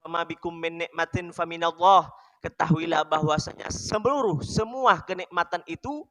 ma bikum min nikmatin faminallah. Ketahuilah bahwasanya semua kenikmatan itu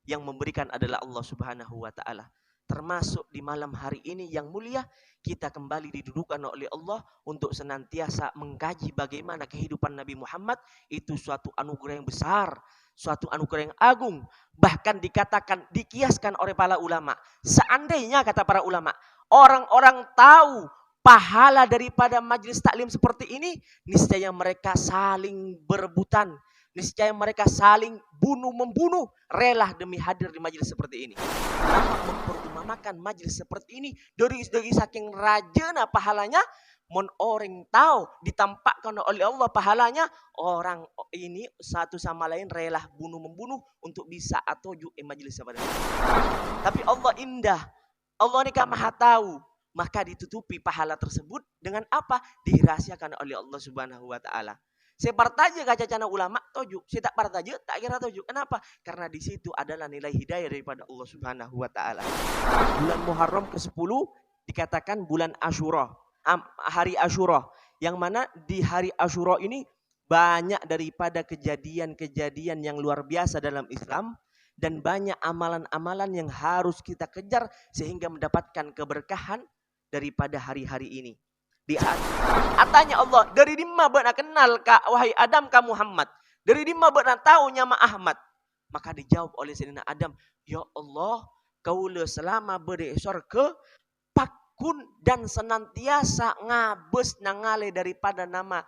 yang memberikan adalah Allah Subhanahu wa taala. Termasuk di malam hari ini yang mulia, kita kembali didudukan oleh Allah untuk senantiasa mengkaji bagaimana kehidupan Nabi Muhammad. Itu suatu anugerah yang besar, suatu anugerah yang agung. Bahkan dikatakan, dikiaskan oleh para ulama. Seandainya kata para ulama, orang-orang tahu pahala daripada majlis taklim seperti ini, niscaya mereka saling berebutan, niscaya mereka saling bunuh-membunuh, rela demi hadir di majelis seperti ini. Memperutamakan majelis seperti ini dari saking rajana pahalanya, mon orang tahu ditampakkan oleh Allah pahalanya, orang ini satu sama lain rela bunuh-membunuh untuk bisa atuju majelis seperti ini. Tapi Allah indah, Allah ini kan maha tahu. Maka ditutupi pahala tersebut dengan apa? Dirahasiakan oleh Allah Subhanahu wa taala. Saya partaja kacacana ulama toju, saya tak partaja tak kira toju. Kenapa? Karena di situ adalah nilai hidayah daripada Allah Subhanahu wa taala. Bulan Muharram ke-10 dikatakan bulan Asyura, hari Asyura, yang mana di hari Asyura ini banyak daripada kejadian-kejadian yang luar biasa dalam Islam. Dan banyak amalan-amalan yang harus kita kejar sehingga mendapatkan keberkahan daripada hari-hari ini. Atanya Allah, dari dimana benar kenal ka wahai Adam ka Muhammad? Dari dimana benar tahu nyama Ahmad? Maka dijawab oleh Sayyidina Adam, ya Allah, kaula selama beresor ke pakun dan senantiasa ngabes nangale daripada nama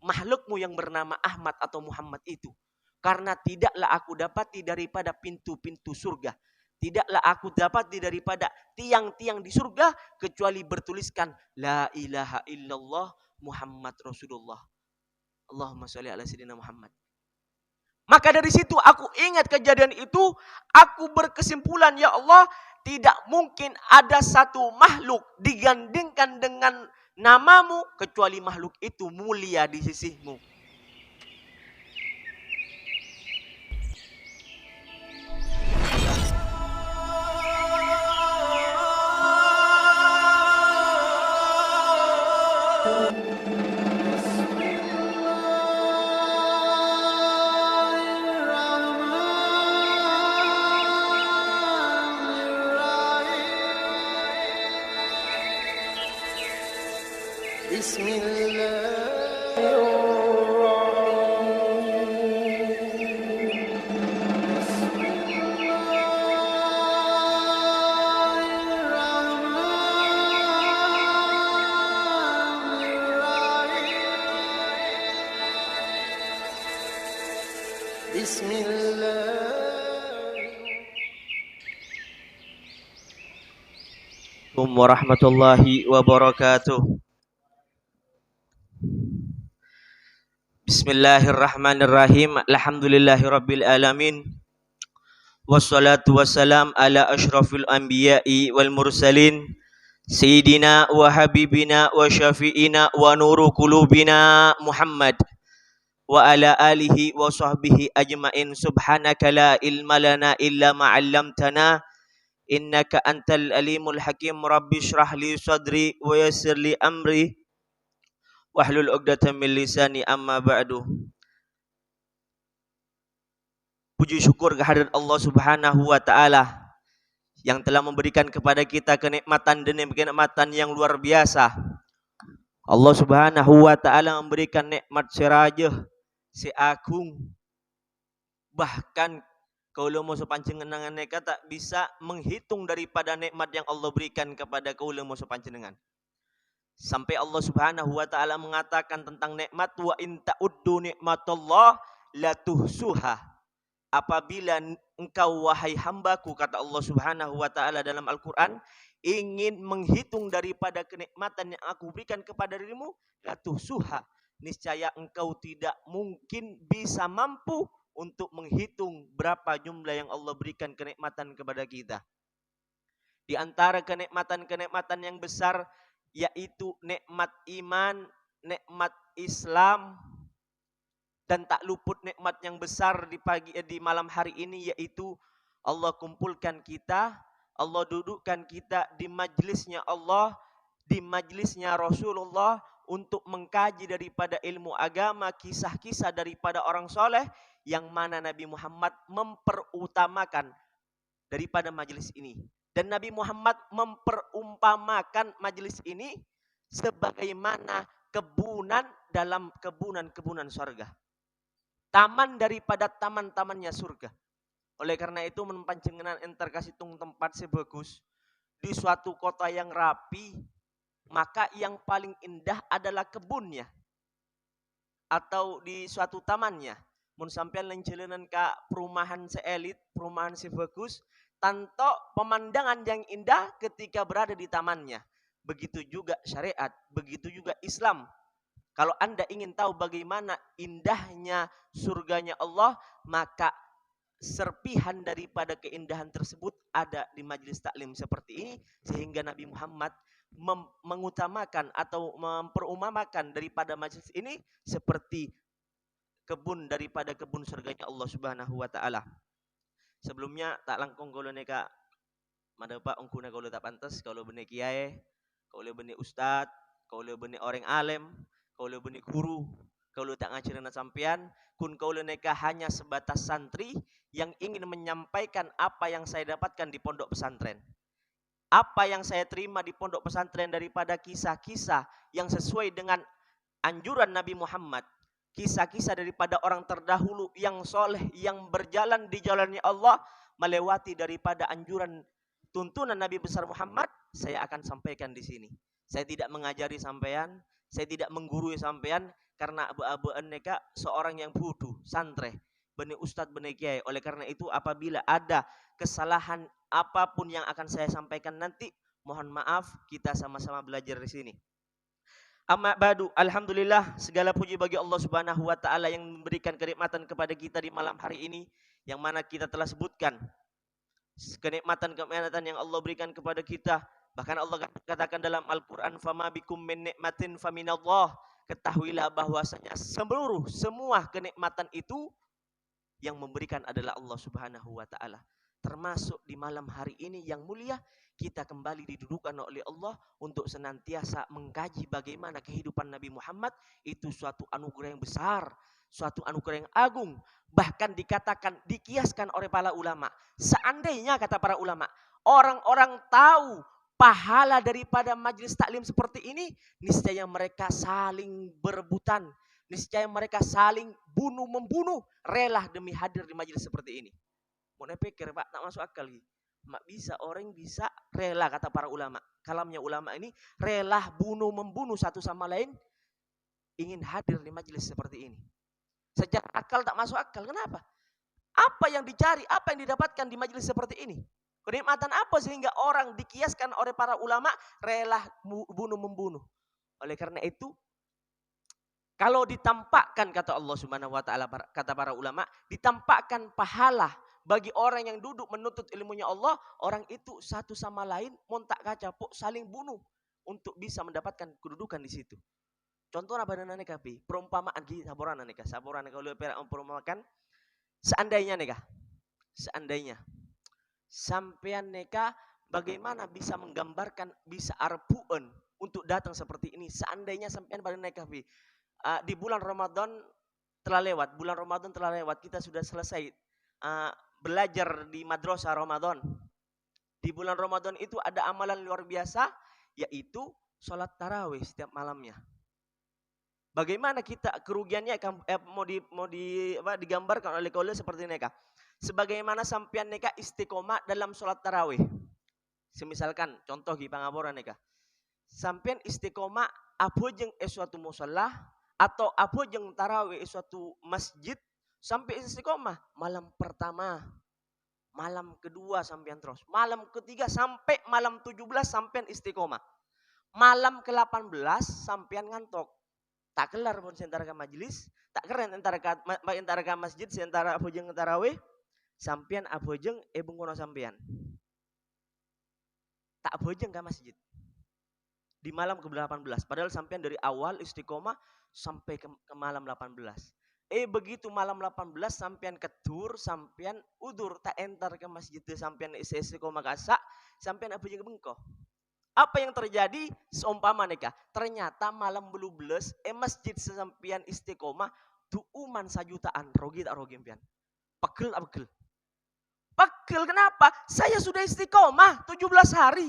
makhlukmu yang bernama Ahmad atau Muhammad itu. Karena tidaklah aku dapati daripada pintu-pintu surga. Tidaklah aku dapati daripada tiang-tiang di surga kecuali bertuliskan La ilaha illallah Muhammad Rasulullah. Allahumma sholli ala sayyidina Muhammad. Maka dari situ aku ingat kejadian itu, aku berkesimpulan, ya Allah, tidak mungkin ada satu makhluk digandingkan dengan namamu kecuali makhluk itu mulia di sisimu. Assalamualaikum warahmatullahi wabarakatuh. Bismillahirrahmanirrahim. Alhamdulillahirabbil alamin. Wassalatu wassalam ala asyrafil anbiya'i wal mursalin. Sayyidina wa habibina wa syafi'ina wa nuru qulubina Muhammad wa ala alihi wa sahbihi ajmain. Subhanaka la ilma lana illa ma 'allamtana. Innaka antal alimul hakim. Rabbi shrah li sadri wa yassir li amri wahlul 'uqdatam min lisani amma ba'du. Puji syukur kehadirat Allah Subhanahu wa taala yang telah memberikan kepada kita kenikmatan demi kenikmatan yang luar biasa. Allah Subhanahu wa taala memberikan nikmat serajah, seagung. Bahkan kaula moso panjenengan neka tak bisa menghitung daripada nikmat yang Allah berikan kepada kaula moso panjenengan. Sampai Allah Subhanahu wa taala mengatakan tentang nikmat, wa in ta'uddu nikmatallah la tuhsuha. Apabila engkau wahai hambaku, kata Allah Subhanahu wa taala dalam Al-Qur'an, ingin menghitung daripada kenikmatan yang aku berikan kepada dirimu, la tuhsuha. Niscaya engkau tidak mungkin bisa mampu untuk menghitung berapa jumlah yang Allah berikan kenikmatan kepada kita. Di antara kenikmatan-kenikmatan yang besar yaitu nikmat iman, nikmat Islam, dan tak luput nikmat yang besar di malam hari ini yaitu Allah kumpulkan kita, Allah dudukkan kita di majlisnya Allah, di majlisnya Rasulullah untuk mengkaji daripada ilmu agama, kisah-kisah daripada orang soleh, yang mana Nabi Muhammad memperutamakan daripada majelis ini. Dan Nabi Muhammad memperumpamakan majelis ini sebagaimana kebunan dalam kebunan-kebunan surga. Taman daripada taman-tamannya surga. Oleh karena itu menpanjenengan enter kasih tung tempat sebagus di suatu kota yang rapi, maka yang paling indah adalah kebunnya atau di suatu tamannya. Mun sampean lenjelenan ka perumahan seelit, perumahan sebagus, tanto pemandangan yang indah ketika berada di tamannya. Begitu juga syariat, begitu juga Islam. Kalau Anda ingin tahu bagaimana indahnya surganya Allah, maka serpihan daripada keindahan tersebut ada di majelis taklim seperti ini, sehingga Nabi Muhammad mengutamakan atau memperumamakan daripada majelis ini seperti kebun daripada kebun surganya Allah Subhanahu wa taala. Sebelumnya tak langkung kalau neka madapa ongkuna kalau tak pantas kalau bene kiai, kalau bene ustad, kalau bene orang alim, kalau bene guru, kalau tak ngajarin sampean, kun kalau neka hanya sebatas santri yang ingin menyampaikan apa yang saya dapatkan di pondok pesantren. Apa yang saya terima di pondok pesantren daripada kisah-kisah yang sesuai dengan anjuran Nabi Muhammad. Kisah-kisah daripada orang terdahulu yang soleh, yang berjalan di jalannya Allah, melewati daripada anjuran tuntunan Nabi besar Muhammad, saya akan sampaikan di sini. Saya tidak mengajari sampean, saya tidak menggurui sampean, karena abu-abuan neka seorang yang bodoh, santre, benih ustadz, benih kiai. Oleh karena itu apabila ada kesalahan apapun yang akan saya sampaikan nanti, mohon maaf, kita sama-sama belajar di sini. Amma ba'du, alhamdulillah, segala puji bagi Allah Subhanahu wa taala yang memberikan kenikmatan kepada kita di malam hari ini, yang mana kita telah sebutkan kenikmatan-kenikmatan yang Allah berikan kepada kita. Bahkan Allah katakan dalam Al-Qur'an, "Fama bikum min nikmatin faminallah." Ketahuilah bahwasanya semua kenikmatan itu yang memberikan adalah Allah Subhanahu wa taala. Termasuk di malam hari ini yang mulia, kita kembali didudukan oleh Allah untuk senantiasa mengkaji bagaimana kehidupan Nabi Muhammad. Itu suatu anugerah yang besar, suatu anugerah yang agung. Bahkan dikatakan, dikiaskan oleh para ulama. Seandainya kata para ulama, orang-orang tahu pahala daripada majelis taklim seperti ini, niscaya mereka saling berebutan, niscaya mereka saling bunuh-membunuh, rela demi hadir di majelis seperti ini. Mau pikir Pak, tak masuk akal gitu. Mak bisa, orang bisa rela, kata para ulama. Kalamnya ulama ini rela bunuh-membunuh satu sama lain, ingin hadir di majelis seperti ini. Sejak akal tak masuk akal. Kenapa? Apa yang dicari, apa yang didapatkan di majelis seperti ini? Kenikmatan apa sehingga orang dikiaskan oleh para ulama rela bunuh-membunuh? Oleh karena itu, kalau ditampakkan, kata Allah Subhanahu wa taala, kata para ulama, ditampakkan pahala bagi orang yang duduk menuntut ilmunya Allah, orang itu satu sama lain montak kacapuk saling bunuh untuk bisa mendapatkan kedudukan di situ. Contohnya pada neka perumpamaan di saboran neka, kalau perak memperumpamakan, seandainya sampean neka bagaimana bisa menggambarkan, bisa arpuen untuk datang seperti ini. Seandainya sampean pada neka di bulan Ramadan telah lewat, kita sudah selesai belajar di madrasah Ramadan. Di bulan Ramadan itu ada amalan luar biasa, yaitu sholat tarawih setiap malamnya. Bagaimana kita kerugiannya digambarkan oleh kaula seperti neka. Sebagaimana sampean neka istiqomah dalam sholat tarawih. Semisalkan contoh di pangaboran neka. Sampean istiqomah apa jeung suatu musalla atau apa jeung tarawih suatu masjid, sampai istiqomah malam pertama, malam kedua sampean terus, malam ketiga sampai malam 17 sampean istiqomah. Malam ke-18 sampean ngantok. Tak kelar pun seantara ke majelis, tak keren antara ke masjid, seantara apa jeung tarawih, sampean apa jeung bengkono sampean. Tak apa jeung ke masjid. Di malam ke-18, padahal sampean dari awal istiqomah sampai ke malam 18. Begitu malam 18 sampean ketur, sampean udur, tak entar ke masjid sampean istiqomah kasak, sampean apa jeung bengko. Apa yang terjadi? Seumpama nikah. Ternyata malam belubles, masjid sesampian istiqomah, tuuman sajutaan. Rogi tak rogi pian? Pegel tak pegel? Pegel kenapa? Saya sudah istiqomah 17 hari.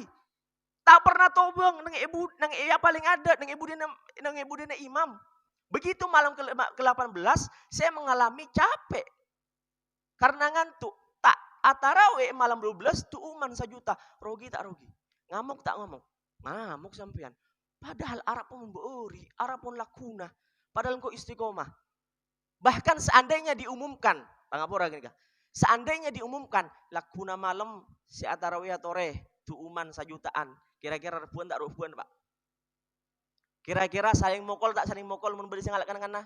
Tak pernah tobong nang ibu paling ada nang ibu dia imam. Begitu malam ke-18 saya mengalami capek. Karena ngantuk. Tak atarawe malam 12 tuuman sajuta. Rogi tak rogi? Ngamuk tak ngamuk? Ngamuk sampean. Padahal Arab pun membeuri, Arab pun lakuna. Padahal kau istiqomah. Bahkan seandainya diumumkan, pangapura gini kah? Seandainya diumumkan lakuna malam si atarawe atore tuuman sajutaan. Kira-kira ribuan tak ribuan, Pak? Kira-kira saling mokol tak saling mokol mun beri singalak kan?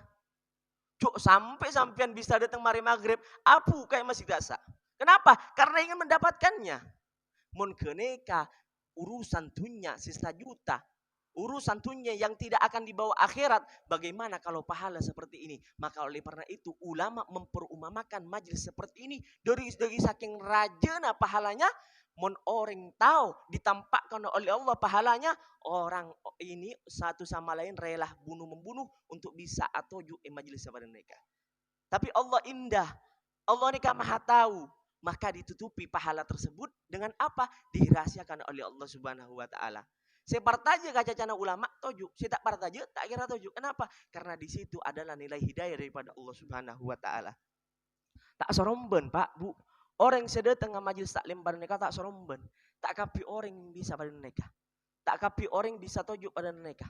Cuk, sampai sampean bisa datang mari maghrib, apu kayak masih dasa. Kenapa? Karena ingin mendapatkannya. Mun keneka urusan dunia sisa juta. Urusan dunia yang tidak akan dibawa akhirat. Bagaimana kalau pahala seperti ini? Maka oleh karena itu ulama memperumamakan majelis seperti ini. Dari saking rajana pahalanya. Mun orang tahu ditampakkan oleh Allah pahalanya. Orang ini satu sama lain rela bunuh-membunuh untuk bisa atau majelis pada mereka. Tapi Allah indah. Allah ini maha tahu. Maka ditutupi pahala tersebut dengan apa? Dirahasiakan oleh Allah Subhanahu wa taala. Saya partaja kacacana ulama tojuk, saya tak partaja tak kira tojuk. Kenapa? Karena di situ adalah nilai hidayah daripada Allah Subhanahu wa taala. Tak soromben, Pak, Bu. Orang sedang majelis taklim pada mereka tak soromben. Tak kapi orang bisa pada mereka. Tak kapi orang bisa tojuk pada mereka.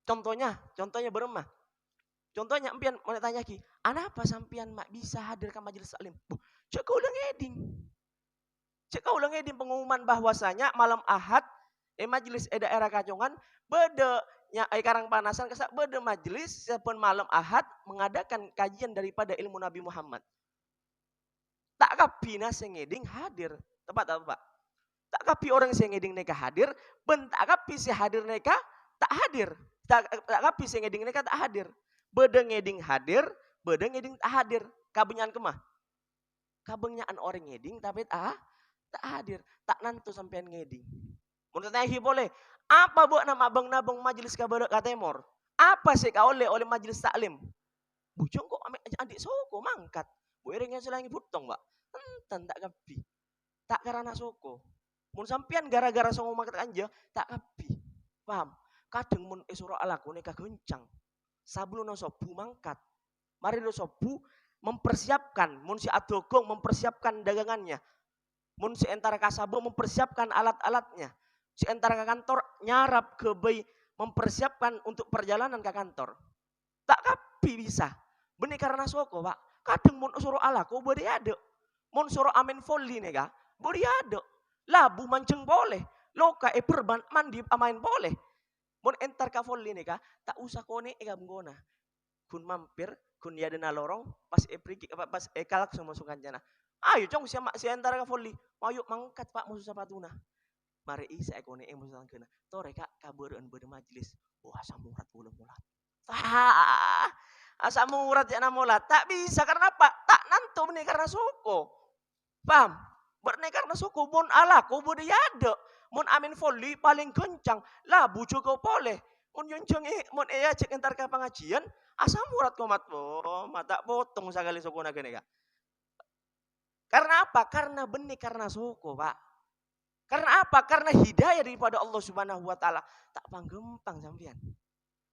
Contohnya beremah. Contohnya empian mau tanya ki, apa sampian mak bisa hadir ke majelis taklim? Cek kau ulang eding. Cek kau ulang eding pengumuman bahwasanya malam Ahad majelis daerah Kacongan beda Karang Panasan kesak beda majelis sepun malam Ahad mengadakan kajian daripada ilmu Nabi Muhammad. Tak kapi na sengeding hadir. Tepat tak Pak? Tak kapi orang sengeding neka hadir, ben tak kapi si hadir neka tak hadir. Tak kapi sengeding neka tak hadir. Beda ngeding hadir, beda ngeding tak hadir. Kabenyan kemah? Kabenyan orang ngeding tapi tak hadir. Tak nantu sampean ngeding. Menurut saya boleh. Apa buat nama abang-nabang majelis kabar katemor? Apa sih kau oleh majelis taklim? Bujung kok adik soko mangkat. Bu iringnya selangi putong, Pak. Enten tak kapi. Tak karena soko. Mun sampean gara-gara songo mangkat anja, tak kapi. Paham? Kadang mun esura alaku neka gencang. Sabelum sobu mangkat. Mari do sobu mempersiapkan. Mun si adogong mempersiapkan dagangannya. Mun si entara kasabo mempersiapkan alat-alatnya. Si entara ke kantor nyarap ke bayi mempersiapkan untuk perjalanan ke kantor. Tak kapi bisa. Benih karena soko, Pak. Kadang mun suruh ala kau boleh ada. Mun suruh amin folli nega, boleh ada. Labu mancing boleh. Loka perban mandi amain boleh. Mun entar ka folli nega, tak usah kone ega menggona. Kun mampir, kun ya dena lorong, pas pas kalak semua sukan jana. Ayo cong si entar ka folli. Ayo mangkat Pak musuh sapatuna. Mari isa ekone musuh kena. Tore kak kabaran pada majelis. Wah samurat ulah mulat. Asa murat ya namulat. Tak bisa karena apa? Tak nanto benih karena soko. Paham? Benih karena soko. Mun ala ko bude yado. Mun amin folli paling kencang. Labu cukup boleh. Mun yonceng mun cek entar ka pengajian. Asa murat komat po. Mata potong sakali soko na gini kak. Karena apa? Karena benih karena soko, Pak. Karena apa? Karena hidayah daripada Allah Subhanahu wa taala. Tak panggempang sampean.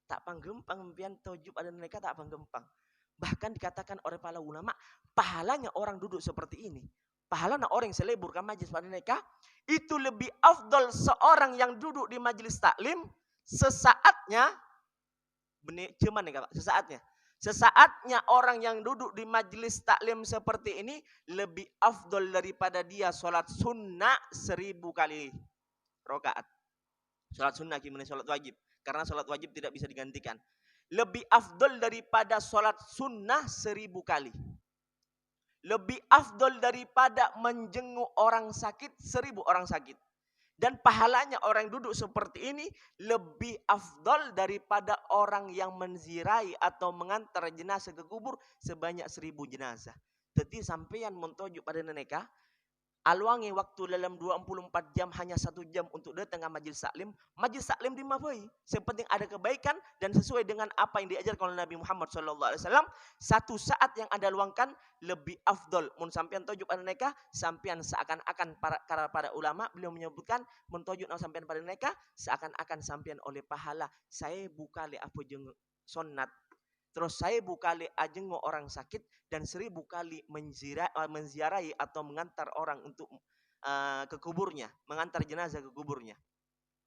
Tak panggempang sampean tojuk ada mereka tak panggempang. Bahkan dikatakan oleh para ulama, pahalanya orang duduk seperti ini. Pahalanya orang yang selebur ke majelis pada mereka itu lebih afdal seorang yang duduk di majelis taklim sesaatnya cuman nih Pak, sesaatnya. Sesaatnya orang yang duduk di majelis taklim seperti ini lebih afdol daripada dia sholat sunnah 1000 kali rakaat. Sholat sunnah gimana sholat wajib? Karena sholat wajib tidak bisa digantikan. Lebih afdol daripada sholat sunnah 1000 kali. Lebih afdol daripada menjenguk orang sakit 1000 orang sakit. Dan pahalanya orang yang duduk seperti ini lebih afdol daripada orang yang menzirai atau mengantar jenazah ke kubur sebanyak 1000 jenazah. Jadi sampeyan montojuk pada neneka, Aluangi waktu dalam 24 jam hanya 1 jam untuk datang ke majlis taklim dimafai. Sepenting ada kebaikan dan sesuai dengan apa yang diajarkan oleh Nabi Muhammad SAW. Satu saat yang Anda luangkan lebih afdol. Mun sampean tojuk pada mereka, sampean seakan-akan para ulama beliau menyebutkan mentojuk sampean pada mereka seakan-akan sampean oleh pahala. Saya buka le apa jeng sonat. Terus saya bukali ajeng orang sakit dan 1000 kali menziarahi atau mengantar orang untuk ke kuburnya, mengantar jenazah ke kuburnya.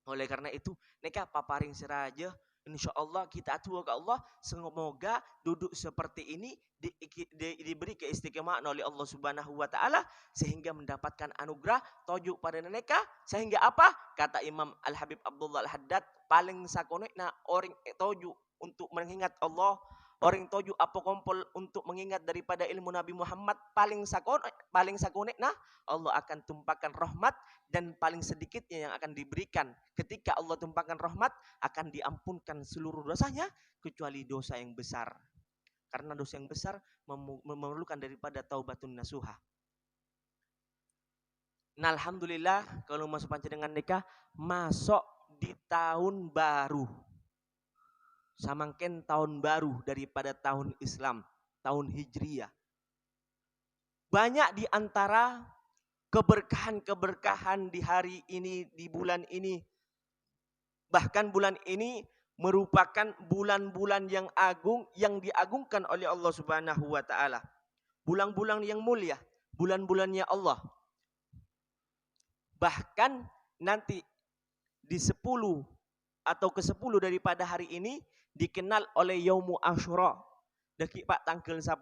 Oleh karena itu, neka paparing siraja, insya Allah kita atua ke Allah, semoga duduk seperti ini diberi keistiqomahan oleh Allah Subhanahu wa taala sehingga mendapatkan anugerah tojuk pada neka sehingga apa? Kata Imam Al Habib Abdullah Al Haddad, paling sakonek na orang tojuk untuk mengingat Allah, orang toju apa kompol untuk mengingat daripada ilmu Nabi Muhammad paling sakonek nah Allah akan tumpahkan rahmat dan paling sedikitnya yang akan diberikan ketika Allah tumpahkan rahmat akan diampunkan seluruh dosanya kecuali dosa yang besar. Karena dosa yang besar memerlukan daripada taubatun nasuha. Nah, alhamdulillah kalau masuk panjenengan nikah masuk di tahun baru. Samangken tahun baru daripada tahun Islam, tahun Hijriyah. Banyak di antara keberkahan-keberkahan di hari ini, di bulan ini. Bahkan bulan ini merupakan bulan-bulan yang agung, yang diagungkan oleh Allah Subhanahu wa taala. Bulan-bulan yang mulia, bulan-bulannya Allah. Bahkan nanti di 10 atau ke-10 daripada hari ini dikenal oleh Yaumu Asyura. Daki Pak tanggal 10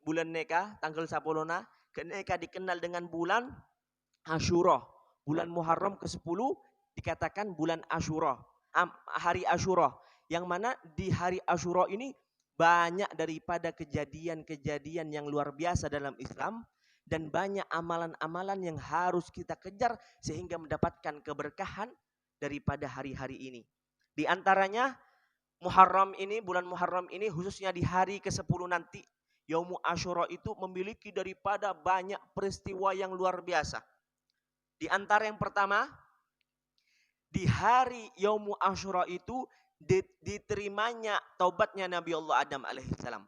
bulan neka, tanggal 10 na, neka dikenal dengan bulan Asyura. Bulan Muharram ke-10 dikatakan bulan Asyura, hari Asyura. Yang mana di hari Asyura ini banyak daripada kejadian-kejadian yang luar biasa dalam Islam dan banyak amalan-amalan yang harus kita kejar sehingga mendapatkan keberkahan daripada hari-hari ini. Di antaranya Muharram ini, bulan Muharram ini khususnya di hari ke-10 nanti, Yaumu Asyura itu memiliki daripada banyak peristiwa yang luar biasa. Di antara yang pertama, di hari Yaumu Asyura itu diterimanya taubatnya Nabi Allah Adam alaihissalam.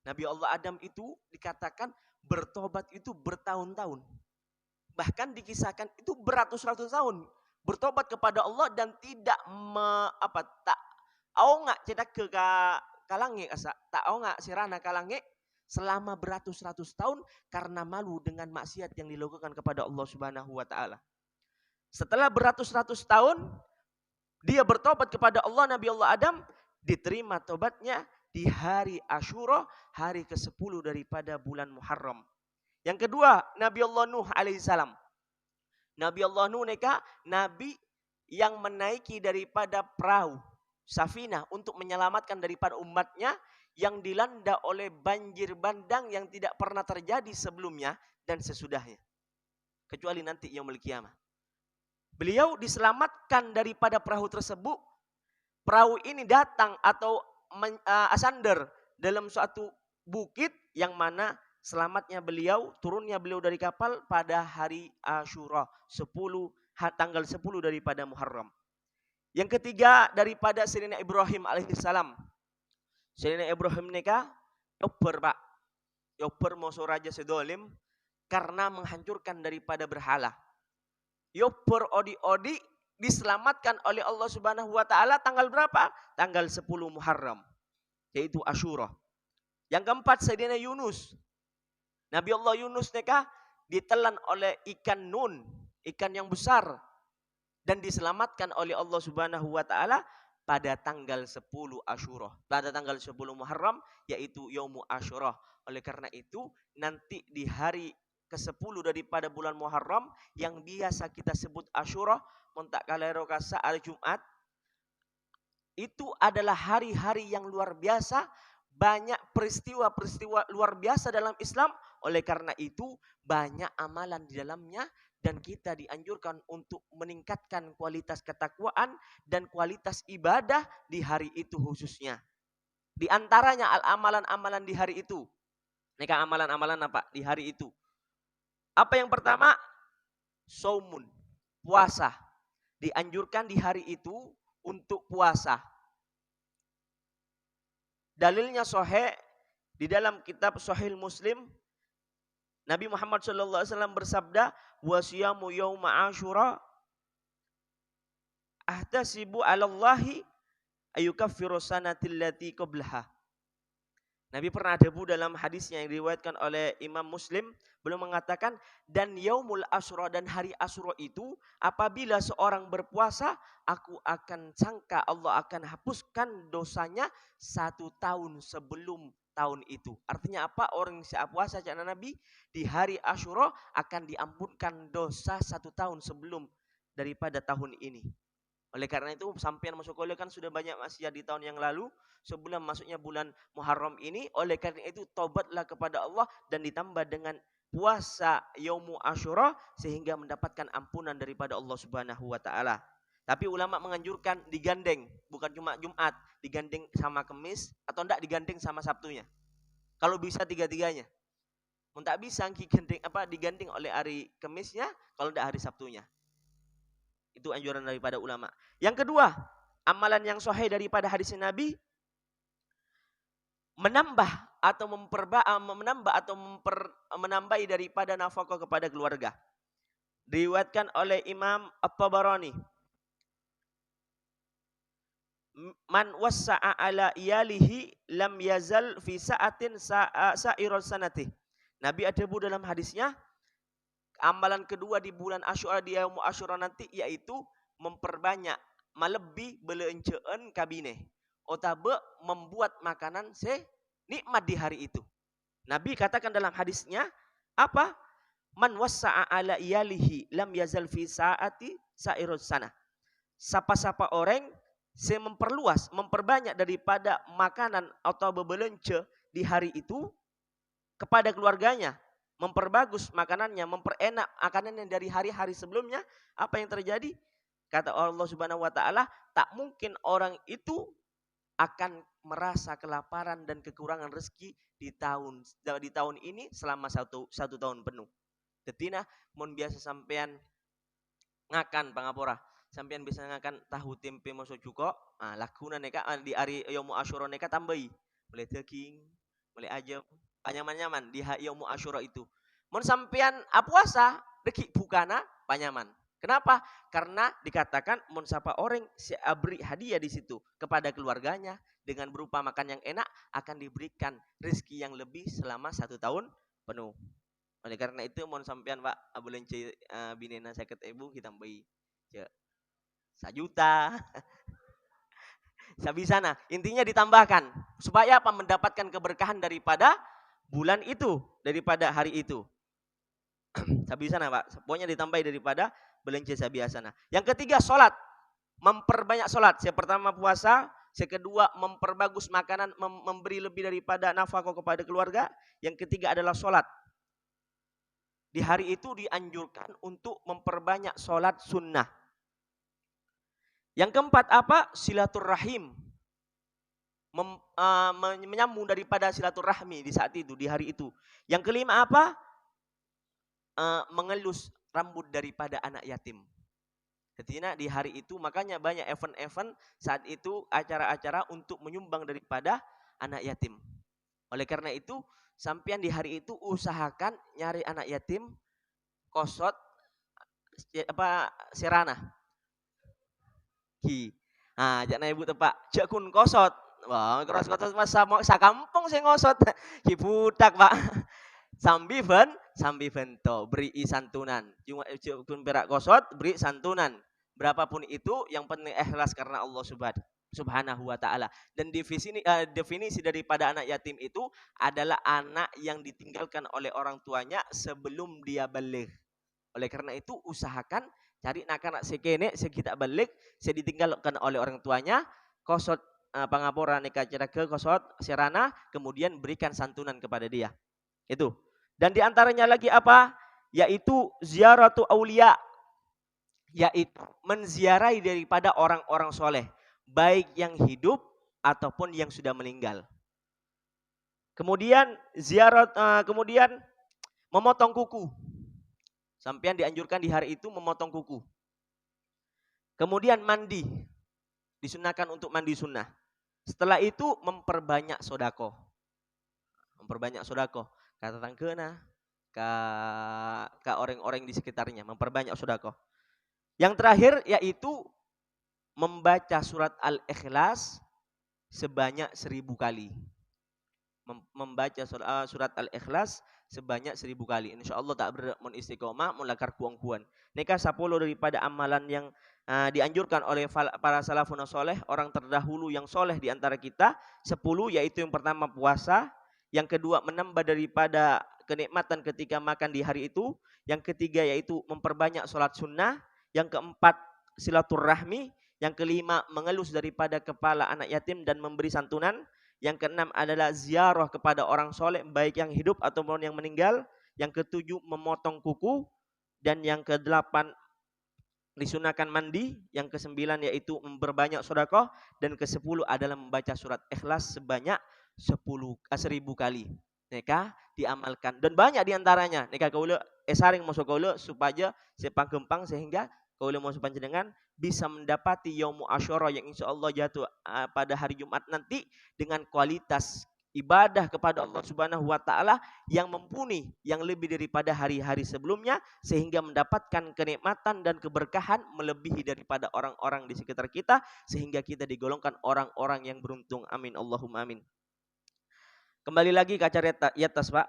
Nabi Allah Adam itu dikatakan bertobat itu bertahun-tahun. Bahkan dikisahkan itu beratus-ratus tahun bertobat kepada Allah dan tidak tak nggak cedak ke kalange asa tak nggak sirana kalange selama beratus-ratus tahun karena malu dengan maksiat yang dilakukan kepada Allah Subhanahu wa taala. Setelah beratus-ratus tahun dia bertobat kepada Allah, Nabi Allah Adam diterima tobatnya di hari Asyura, hari ke-10 daripada bulan Muharram. Yang kedua, Nabi Allah Nuh alaihissalam. Nabi Allah Nuh neka nabi yang menaiki daripada perahu Safinah untuk menyelamatkan daripada umatnya yang dilanda oleh banjir bandang yang tidak pernah terjadi sebelumnya dan sesudahnya. Kecuali nanti yaumul qiyamah. Beliau diselamatkan daripada perahu tersebut. Perahu ini datang atau asandar dalam suatu bukit yang mana selamatnya beliau, turunnya beliau dari kapal pada hari Asyura, tanggal 10 daripada Muharram. Yang ketiga daripada Sayyidina Ibrahim alaihissalam. Sayyidina Ibrahim neka yoper Pak. Yoper moso raja sedolim karena menghancurkan daripada berhala. Yoper odi-odi diselamatkan oleh Allah Subhanahu wa taala tanggal berapa? Tanggal 10 Muharram. Yaitu Asyura. Yang keempat Sayyidina Yunus. Nabi Allah Yunus neka ditelan oleh ikan nun, ikan yang besar. Dan diselamatkan oleh Allah Subhanahu wa taala pada tanggal 10 Asyura. Pada tanggal 10 Muharram yaitu Yaumu Asyura. Oleh karena itu nanti di hari ke-10 daripada bulan Muharram yang biasa kita sebut Asyura, montak kalero kasa hari Jumat, itu adalah hari-hari yang luar biasa, banyak peristiwa-peristiwa luar biasa dalam Islam. Oleh karena itu banyak amalan di dalamnya dan kita dianjurkan untuk meningkatkan kualitas ketakwaan dan kualitas ibadah di hari itu khususnya. Di antaranya amalan-amalan di hari itu. Mereka amalan-amalan apa di hari itu? Apa yang pertama? Saumun, puasa. Dianjurkan di hari itu untuk puasa. Dalilnya sahih di dalam kitab Sahih Muslim, Nabi Muhammad SAW bersabda, "Wa siyamu yauma Asyura ahtasibu 'ala Allahi ayyukaffiru sanatil lati qablaha." Nabi pernah debu dalam hadisnya yang diriwayatkan oleh Imam Muslim, beliau mengatakan, dan yaumul Asyura, dan hari Asyura itu apabila seorang berpuasa, aku akan sangka Allah akan hapuskan dosanya 1 tahun sebelum tahun itu. Artinya apa? Orang yang puasa cakap Nabi di hari Asyura akan diampunkan dosa 1 tahun sebelum daripada tahun ini. Oleh karena itu sampean masuk kuliah kan sudah banyak maksiat di tahun yang lalu. Sebelum masuknya bulan Muharram ini. Oleh karena itu taubatlah kepada Allah. Dan ditambah dengan puasa Yaumu Asyura. Sehingga mendapatkan ampunan daripada Allah Subhanahu wa ta'ala. Tapi ulama menganjurkan digandeng. Bukan cuma Jumat. Digandeng sama Kemis. Atau enggak digandeng sama Sabtunya. Kalau bisa tiga-tiganya. Tak bisa digandeng oleh hari Kemisnya. Kalau enggak hari Sabtunya. Itu anjuran daripada ulama. Yang kedua, amalan yang sahih daripada hadis Nabi, menambah atau menambahi daripada nafkah kepada keluarga. Diriwayatkan oleh Imam At-Tabarani. Man wassa'a ala iyalihi lam yazal fi sa'atin sa'irul sanati. Nabi adebu dalam hadisnya, amalan kedua di bulan Asyura, di Yaum Asyura nanti, yaitu memperbanyak melebi beleenceun kabine. Otabe membuat makanan nikmat di hari itu. Nabi katakan dalam hadisnya, apa? Man wassa'a ala iyalihi lam yazal fi sa'ati sa'irus sana. Sapa-sapa orang memperluas, memperbanyak daripada makanan atau belence di hari itu kepada keluarganya. Memperbagus makanannya, memperenak makanannya dari hari-hari sebelumnya, apa yang terjadi? Kata Allah Subhanahu wa ta'ala, tak mungkin orang itu akan merasa kelaparan dan kekurangan rezeki di tahun ini selama satu tahun penuh. Ketina mun biasa sampean ngakan pangapora, sampean bisa ngakan tahu tempe masuk cuko, lakuna neka di hari Yaumu Asyura neka tambahi, boleh daging, boleh ayam, panyaman-nyaman di Yaumu Asyura itu. Mun sampean puasa, deki bukana panyaman. Kenapa? Karena dikatakan mun sapa orang beri hadiah di situ kepada keluarganya dengan berupa makan yang enak, akan diberikan rezeki yang lebih selama 1 tahun penuh. Oleh karena itu mun sampean Pak abulence binena 50.000 kita tambahi 1 juta. Sabisana, intinya ditambahkan supaya apa? Mendapatkan keberkahan daripada bulan itu, daripada hari itu. Sabisana Pak, pokoknya ditambahi daripada belanja sabiasana. Yang ketiga, sholat. Memperbanyak sholat. Yang pertama puasa, yang kedua memperbagus makanan, memberi lebih daripada nafkah kepada keluarga. Yang ketiga adalah sholat. Di hari itu dianjurkan untuk memperbanyak sholat sunnah. Yang keempat apa? Silaturrahim. Menyambung daripada silaturahmi di saat itu, di hari itu. Yang kelima apa? Mengelus rambut daripada anak yatim. Ketika di hari itu makanya banyak event-event saat itu, acara-acara untuk menyumbang daripada anak yatim. Oleh karena itu sampean di hari itu usahakan nyari anak yatim kosot serana. Jangan ibu tepak jakun kosot. Wah, keras kosot masa sakampung saya ngosot. Ki budak Pak. Sambi bento beri santunan. Cuma perak kosot beri santunan. Berapapun itu yang penting ikhlas karena Allah Subhanahu wa ta'ala. Dan definisi daripada anak yatim itu adalah anak yang ditinggalkan oleh orang tuanya sebelum dia balik. Oleh karena itu usahakan cari anak sekene sekita balik, saya ditinggalkan oleh orang tuanya, kosot pangapora neka cerake kosot serana, kemudian berikan santunan kepada dia. Itu. Dan diantaranya lagi apa? Yaitu ziaratu aulia. Yaitu menziarahi daripada orang-orang soleh. Baik yang hidup ataupun yang sudah meninggal. Kemudian kemudian memotong kuku. Sampean dianjurkan di hari itu memotong kuku. Kemudian mandi. Disunahkan untuk mandi sunnah. Setelah itu memperbanyak sodako. Memperbanyak sodako. Kata tangkena. Ke orang-orang di sekitarnya. Memperbanyak sodako. Yang terakhir yaitu membaca surat Al-Ikhlas sebanyak 1000 kali. Membaca surat Al-Ikhlas sebanyak 1000 kali. InsyaAllah tak bermun istiqomah, mulakar kuang-kuan. Nikah 10 daripada amalan yang dianjurkan oleh para salafun soleh, orang terdahulu yang soleh di antara kita. 10 yaitu yang pertama puasa. Yang kedua menambah daripada kenikmatan ketika makan di hari itu. Yang ketiga yaitu memperbanyak sholat sunnah. Yang keempat silaturahmi. Yang kelima mengelus daripada kepala anak yatim dan memberi santunan. Yang keenam adalah ziarah kepada orang soleh, baik yang hidup ataupun yang meninggal. Yang ketujuh memotong kuku. Dan yang kedelapan disunahkan mandi. Yang kesembilan yaitu memperbanyak sedekah. Dan ke-10 adalah membaca surat Ikhlas sebanyak 1000 kali. Neka diamalkan. Dan banyak diantaranya. Neka kaula saring masuk kaula supaya sepang gempang sehingga kaula masuk panjenengan bisa mendapati Yaumul Asyura yang insya Allah jatuh pada hari Jumat nanti dengan kualitas ibadah kepada Allah Subhanahu wa taala yang mumpuni, yang lebih daripada hari-hari sebelumnya, sehingga mendapatkan kenikmatan dan keberkahan melebihi daripada orang-orang di sekitar kita, sehingga kita digolongkan orang-orang yang beruntung. Amin Allahumma amin. Kembali lagi ke acara yatas Pak,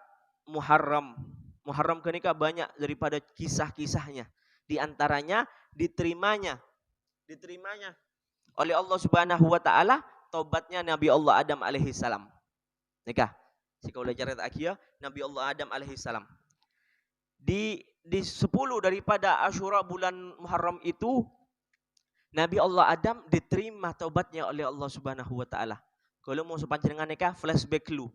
Muharram. Muharram kenika banyak daripada kisah-kisahnya. Di antaranya diterimanya oleh Allah Subhanahu wa taala taubatnya Nabi Allah Adam alaihi salam. Nikah. Jika boleh cerita akhir Nabi Allah Adam alaihi salam. Di 10 daripada Asyura bulan Muharram itu Nabi Allah Adam diterima taubatnya oleh Allah Subhanahu wa taala. Kalau mau sepanjang nikah flashback lu.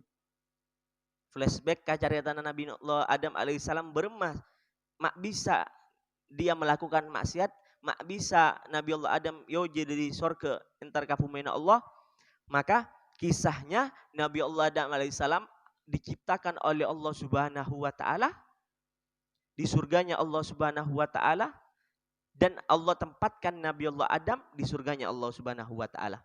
Flashback ke cerita Nabi Allah Adam alaihi salam beremah. Mak bisa dia melakukan maksiat, mak bisa Nabi Allah Adam yoje dari surga entar kapumena Allah. Maka kisahnya Nabi Allah Adam alaihissalam diciptakan oleh Allah Subhanahu wa taala di surganya Allah Subhanahu wa taala, dan Allah tempatkan Nabi Allah Adam di surganya Allah Subhanahu wa taala.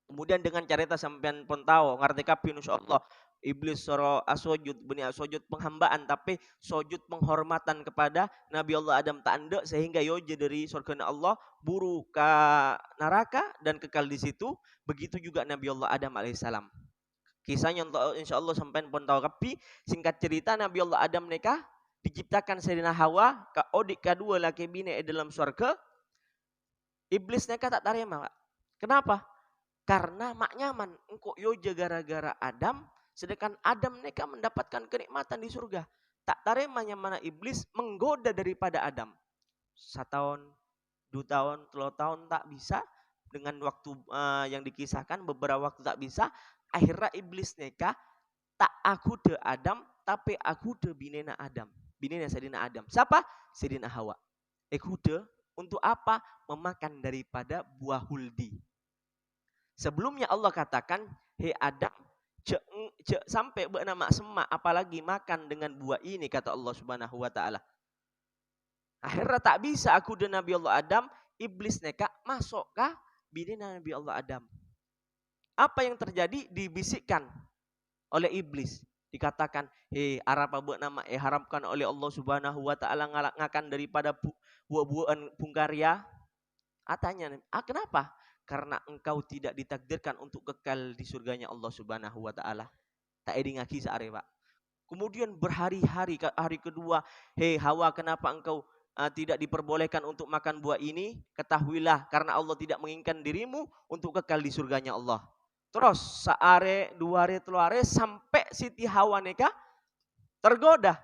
Kemudian dengan cerita sampean pun tahu ngerti kapin insyaallah iblis soro asojud benih asojud penghambaan tapi sojud penghormatan kepada Nabi Allah Adam tak anda sehingga yoje dari surga Allah buru ke neraka dan kekal di situ. Begitu juga Nabi Allah Adam alaihissalam. Kisahnya insyaallah sampean pun tahu tapi singkat cerita Nabi Allah Adam nikah diciptakan Sayyidina Hawa ke odik kedua laki bini dalam surga. Iblis nikah tak terima Pak. Kenapa? Karena mak nyaman engkau yoje gara-gara Adam. Sedangkan Adam mereka mendapatkan kenikmatan di surga. Tak tarimanya mana iblis menggoda daripada Adam. 1 tahun, 2 tahun, 3 tahun tak bisa. Dengan waktu yang dikisahkan beberapa waktu tak bisa. Akhirnya iblis mereka tak aku de Adam. Tapi aku de binena Adam. Binena Sayyidina Adam. Siapa? Sayyidina Hawa. Aku de untuk apa? Memakan daripada buah huldi. Sebelumnya Allah katakan, hei Adam, sampai bernama semak apalagi makan dengan buah ini kata Allah Subhanahu wa taala. Akhirnya tak bisa aku dan Nabi Allah Adam, iblis neka masuk kah bini Nabi Allah Adam. Apa yang terjadi? Dibisikkan oleh iblis. Dikatakan, arapa bernama haramkan oleh Allah Subhanahu wa taala ngakan daripada buah-buahan pungkarya. Atanya, kenapa? Karena engkau tidak ditakdirkan untuk kekal di surganya Allah Subhanahu wa taala. Tak eding ngaki seare, Pak. Kemudian berhari-hari, hari kedua, Hawa, kenapa engkau tidak diperbolehkan untuk makan buah ini? Ketahuilah karena Allah tidak menginginkan dirimu untuk kekal di surganya Allah. Terus seare, 2 hari, 3 hari sampai Siti Hawa neka tergoda.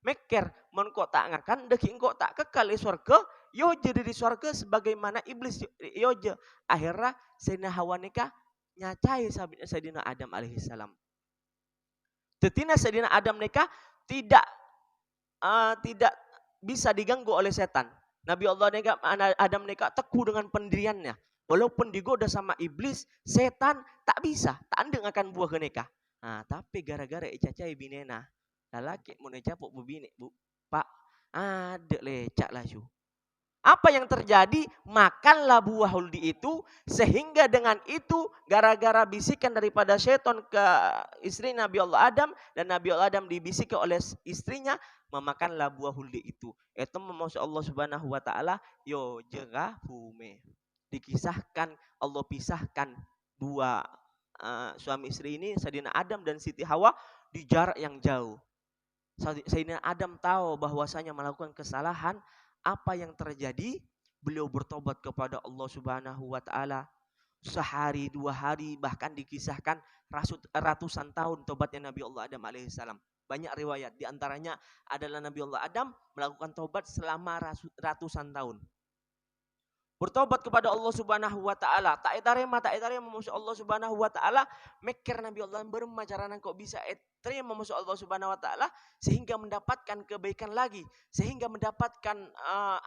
Meker, men kok tak ngakan, deki engkau tak kekal di surga, yoje dari surga sebagaimana iblis yoje. Akhirnya Sayyidina Hawa nikah nyacai Sayyidina Adam alaihissalam. Tetina Sayyidina Adam nikah tidak bisa diganggu oleh setan. Nabi Allah nikah, Adam nikah teguh dengan pendiriannya. Walaupun digoda sama iblis, setan tak bisa, tak andeng akan buah nikah. Nah, tapi gara-gara icacai binena, lalaki mau necapuk bu bini, bu, Pak, Ada lecak lah cu. Apa yang terjadi? Makanlah buah huldi itu, sehingga dengan itu gara-gara bisikan daripada syaitan ke istri Nabi Allah Adam, dan Nabi Allah Adam dibisikkan oleh istrinya, memakanlah buah huldi itu. Itu memusuh Allah Subhanahu wa taala, yo jega fume. Dikisahkan Allah pisahkan dua suami istri ini, Sayyidina Adam dan Siti Hawa, di jarak yang jauh. Sayyidina Adam tahu bahwasanya melakukan kesalahan. Apa yang terjadi? Beliau bertobat kepada Allah Subhanahu wa taala. Sehari, 2 hari, bahkan dikisahkan ratusan tahun tobatnya Nabi Allah Adam alaihissalam. Banyak riwayat, di antaranya adalah Nabi Allah Adam melakukan tobat selama ratusan tahun. Bertobat kepada Allah Subhanahu wa taala. Tak etarema memusuh Allah Subhanahu wa taala. Mekir Nabi Allah bermacaran kok bisa etarema memusuh Allah Subhanahu wa taala sehingga mendapatkan kebaikan lagi, sehingga mendapatkan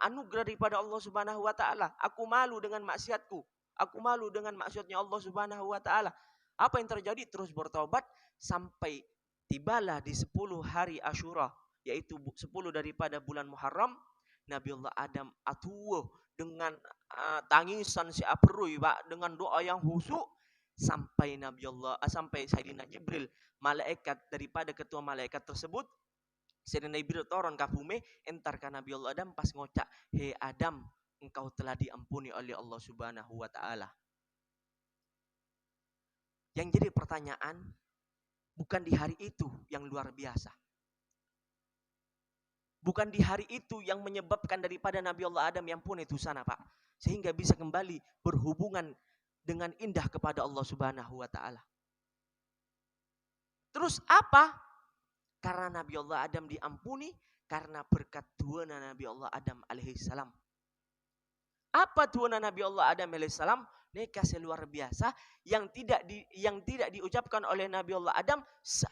anugerah daripada Allah Subhanahu wa taala. Aku malu dengan maksiatku. Aku malu dengan maksiatnya Allah Subhanahu wa taala. Apa yang terjadi? Terus bertobat sampai tibalah di 10 hari Asyura, yaitu 10 daripada bulan Muharram. Nabi Allah Adam atuh dengan tangisan si aperui Pak, dengan doa yang khusyuk, sampai sampai Sayyidina Jibril, malaikat daripada ketua malaikat tersebut, Sayyidina Jibril turun ke bumi, entar ke Nabi Allah Adam pas ngocak, "Hei Adam, engkau telah diampuni oleh Allah Subhanahu wa taala." Yang jadi pertanyaan, bukan di hari itu yang luar biasa. Bukan di hari itu yang menyebabkan daripada Nabi Allah Adam yang pun itu sana Pak. Sehingga bisa kembali berhubungan dengan indah kepada Allah Subhanahu wa taala. Terus apa? Karena Nabi Allah Adam diampuni karena berkat tuana Nabi Allah Adam alaihissalam. Apa tuana Nabi Allah Adam alaihissalam? Nikah luar biasa yang tidak diucapkan oleh Nabi Allah Adam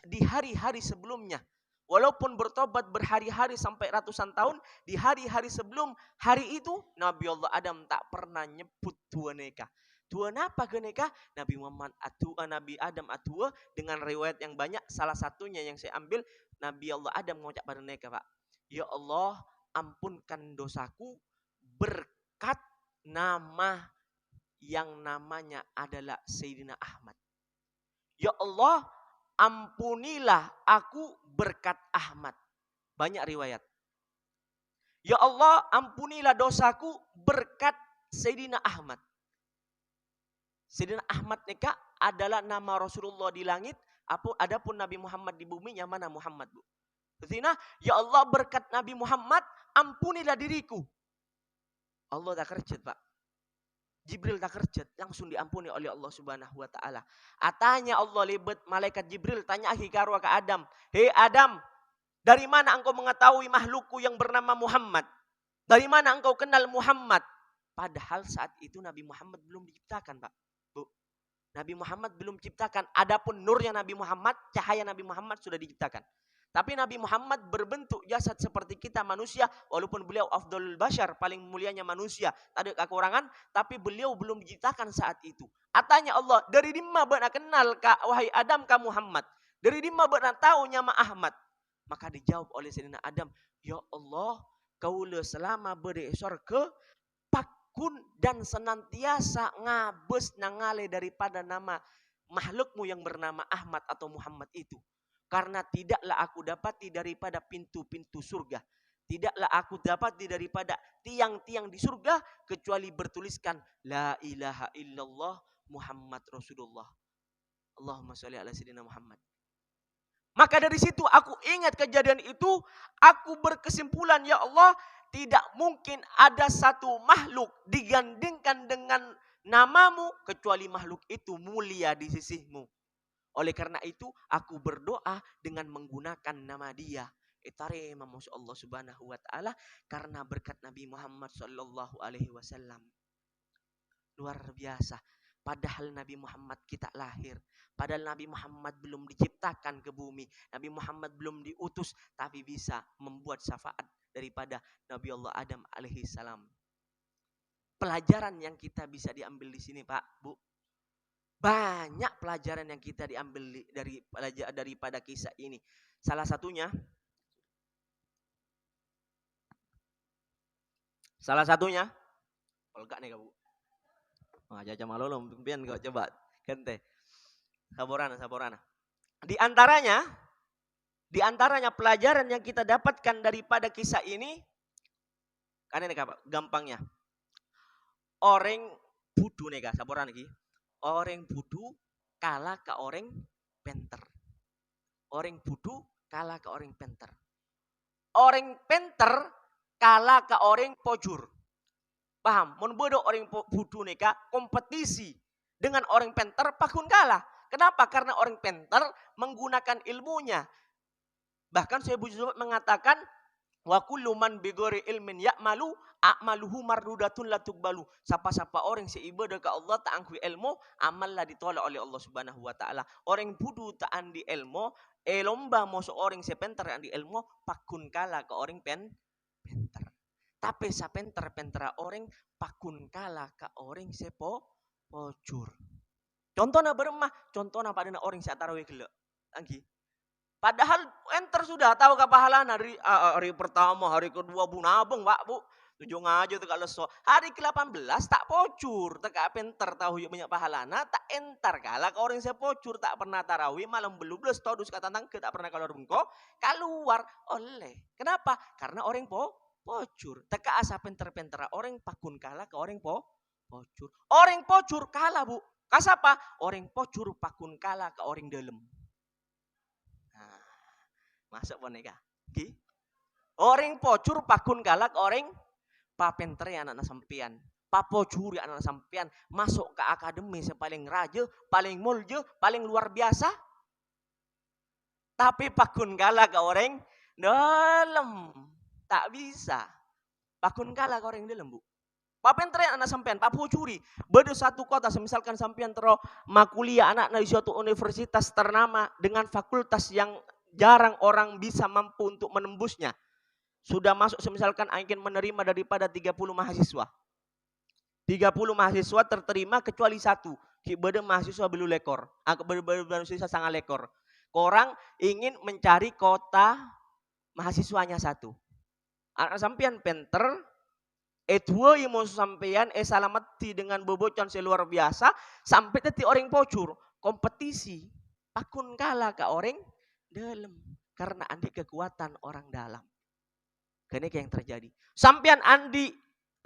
di hari-hari sebelumnya. Walaupun bertobat berhari-hari sampai ratusan tahun, di hari-hari sebelum hari itu Nabi Allah Adam tak pernah nyebut tua nikah. Tua apa ke nikah? Nabi Adam atua dengan riwayat yang banyak. Salah satunya yang saya ambil, Nabi Allah Adam mengucap pada nikah Pak. Ya Allah, ampunkan dosaku berkat nama yang namanya adalah Sayyidina Ahmad. Ya Allah, ampunilah aku berkat Ahmad. Banyak riwayat. Ya Allah, ampunilah dosaku berkat Sayyidina Ahmad. Sayyidina Ahmad nikah adalah nama Rasulullah di langit. Adapun Nabi Muhammad di bumi, yang mana Muhammad Bu? Artinya, ya Allah berkat Nabi Muhammad, ampunilah diriku. Allah tak kerja Pak. Jibril tak kerja, langsung diampuni oleh Allah Subhanahu wa taala. Atanya Allah libet malaikat Jibril tanya karwa ke Adam, "Hei Adam, dari mana engkau mengetahui makhlukku yang bernama Muhammad? Dari mana engkau kenal Muhammad?" Padahal saat itu Nabi Muhammad belum diciptakan, Pak. Bu. Nabi Muhammad belum diciptakan. Adapun nurnya Nabi Muhammad, cahaya Nabi Muhammad sudah diciptakan. Tapi Nabi Muhammad berbentuk jasad seperti kita manusia, walaupun beliau afdalul bashar, paling mulianya manusia, tak ada kekurangan, tapi beliau belum diciptakan saat itu. Atanya Allah, dari dimana benar kenal ka wahai Adam ka Muhammad? Dari dimana benar tahu nyama Ahmad? Maka dijawab oleh Sayyidina Adam, ya Allah, kaula selama beresor ke pakun dan senantiasa ngabes nangale daripada nama makhlukmu yang bernama Ahmad atau Muhammad itu. Karena tidaklah aku dapati daripada pintu-pintu surga. Tidaklah aku dapati daripada tiang-tiang di surga kecuali bertuliskan La ilaha illallah Muhammad Rasulullah. Allahumma sholli ala sayyidina Muhammad. Maka dari situ aku ingat kejadian itu, aku berkesimpulan, ya Allah, tidak mungkin ada satu makhluk digandingkan dengan namamu kecuali makhluk itu mulia di sisimu. Oleh karena itu aku berdoa dengan menggunakan nama dia. Itarema masya Allah Subhanahu wa taala karena berkat Nabi Muhammad sallallahu alaihi wasallam. Luar biasa. Padahal Nabi Muhammad kita lahir. Padahal Nabi Muhammad belum diciptakan ke bumi. Nabi Muhammad belum diutus tapi bisa membuat syafaat daripada Nabi Allah Adam alaihi salam. Pelajaran yang kita bisa diambil di sini Pak, Bu. Banyak pelajaran yang kita diambil daripada kisah ini. Salah satunya, Salah satunya, olga nih kamu. Jaja malolong pimpinan kau coba kente. Saborana. Di antaranya pelajaran yang kita dapatkan daripada kisah ini, kan ini gampangnya. Orang bodoh nih kak, saborana lagi. Orang bodoh kalah ke orang pinter. Orang bodoh kalah ke orang pinter. Orang pinter kalah ke orang pojur. Paham? Mun bodoh orang bodoh nih kak, kompetisi dengan orang pinter pakun kalah. Kenapa? Karena orang pinter menggunakan ilmunya. Bahkan saya mengatakan wa kullu man bighairi ilmin ya'malu a'maluhu mardudatun la tuqbalu. Siapa-siapa orang seibadah ke Allah tak angku ilmu, amallah ditolak oleh Allah Subhanahu wa taala. Orang bodoh tak andi ilmu, lomba masuk orang sepenter andi ilmu pakun kalah ke orang pinter. Tapi sa pinter orang pakun kalah ke orang pojur. Contohnya beremah, contohnya pada orang si tarawih gila. Lagi. Padahal enter sudah tahu kepahalaan hari pertama, hari kedua bu nabung, Pak, Bu. Tujuh ngajo teka leso. Hari ke-18 tak pojur, teka pinter tahu yuk banyak pahalana, tak entar kalah ke orang si pojur, tak pernah tarawih, malam belubles todus kata tangke, tak pernah keluar bengko, keluar oleh. Kenapa? Karena orang pojur. Teka asa pinter-pinter orang pakun kalah ke orang pojur. Orang pojur kalah, Bu. Kasapa? Orang pojur pakun kalah ke orang dalam. Nah, masuk boneka. Okay. Orang pojur pakun kalah ke orang papenter anak sampian. Papojuri anak sampian masuk ke akademi paling raja, paling mulja, paling luar biasa. Tapi pakun kalah ke orang dalam. Tak bisa. Pakun kalah ke orang dalam, Bu. Papenter anak sampean, papojuri. Beda satu kota, misalkan sampean tero makuliah anak di suatu universitas ternama dengan fakultas yang jarang orang bisa mampu untuk menembusnya. Sudah masuk misalkan ingin menerima daripada 30 mahasiswa. 30 mahasiswa terterima kecuali satu. Beda mahasiswa belu lekor. Beda mahasiswa sangat lekor. Korang ingin mencari kota mahasiswanya satu. Anak sampean pinter, dua yang mau sampean salamati dengan bobocan seluar biasa sampai tadi orang pojur kompetisi pakun kalah ke orang dalam karena andi kekuatan orang dalam. Karena yang terjadi. Sampean andi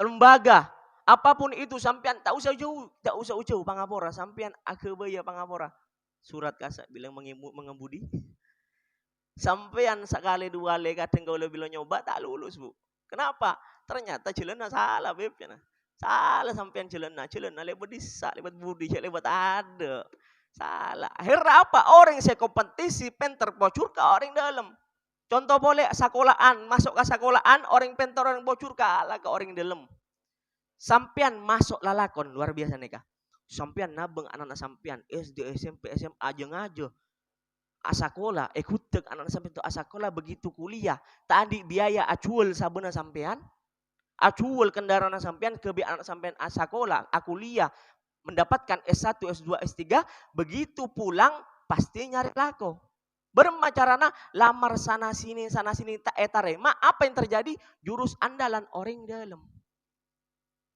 lembaga apapun itu sampean tak usah jauh pangapora sampean akebaya pangapora surat kasak bilang mengemudi. Sampean sekali dua kali kadang kalau bilang nyoba tak lulus, Bu. Kenapa? Ternyata jelena salah bebnya. Salah sampean jelena lewat disa, lewat budi, lewat ada. Salah. Akhirnya apa? Orang saya kompetisi pinter bocor ke orang dalam. Contoh boleh sekolahan, masuk ke sekolahan orang pinter orang bocor kalah ke orang dalam. Sampean masuk lalakon luar biasa nih kah? Sampean nabeng anak-anak sampean SD, SMP, SMA aja. Asakola, ikutek anak sampean itu asakola begitu kuliah. Tadi biaya acuul sabuna sampean. Acuul kendaraan sampean ke anak sampean asakola, akuliah mendapatkan S1, S2, S3, begitu pulang pasti nyari lako. Bermacarana lamar sana sini tak etarema. Apa yang terjadi? Jurus andalan orang dalam.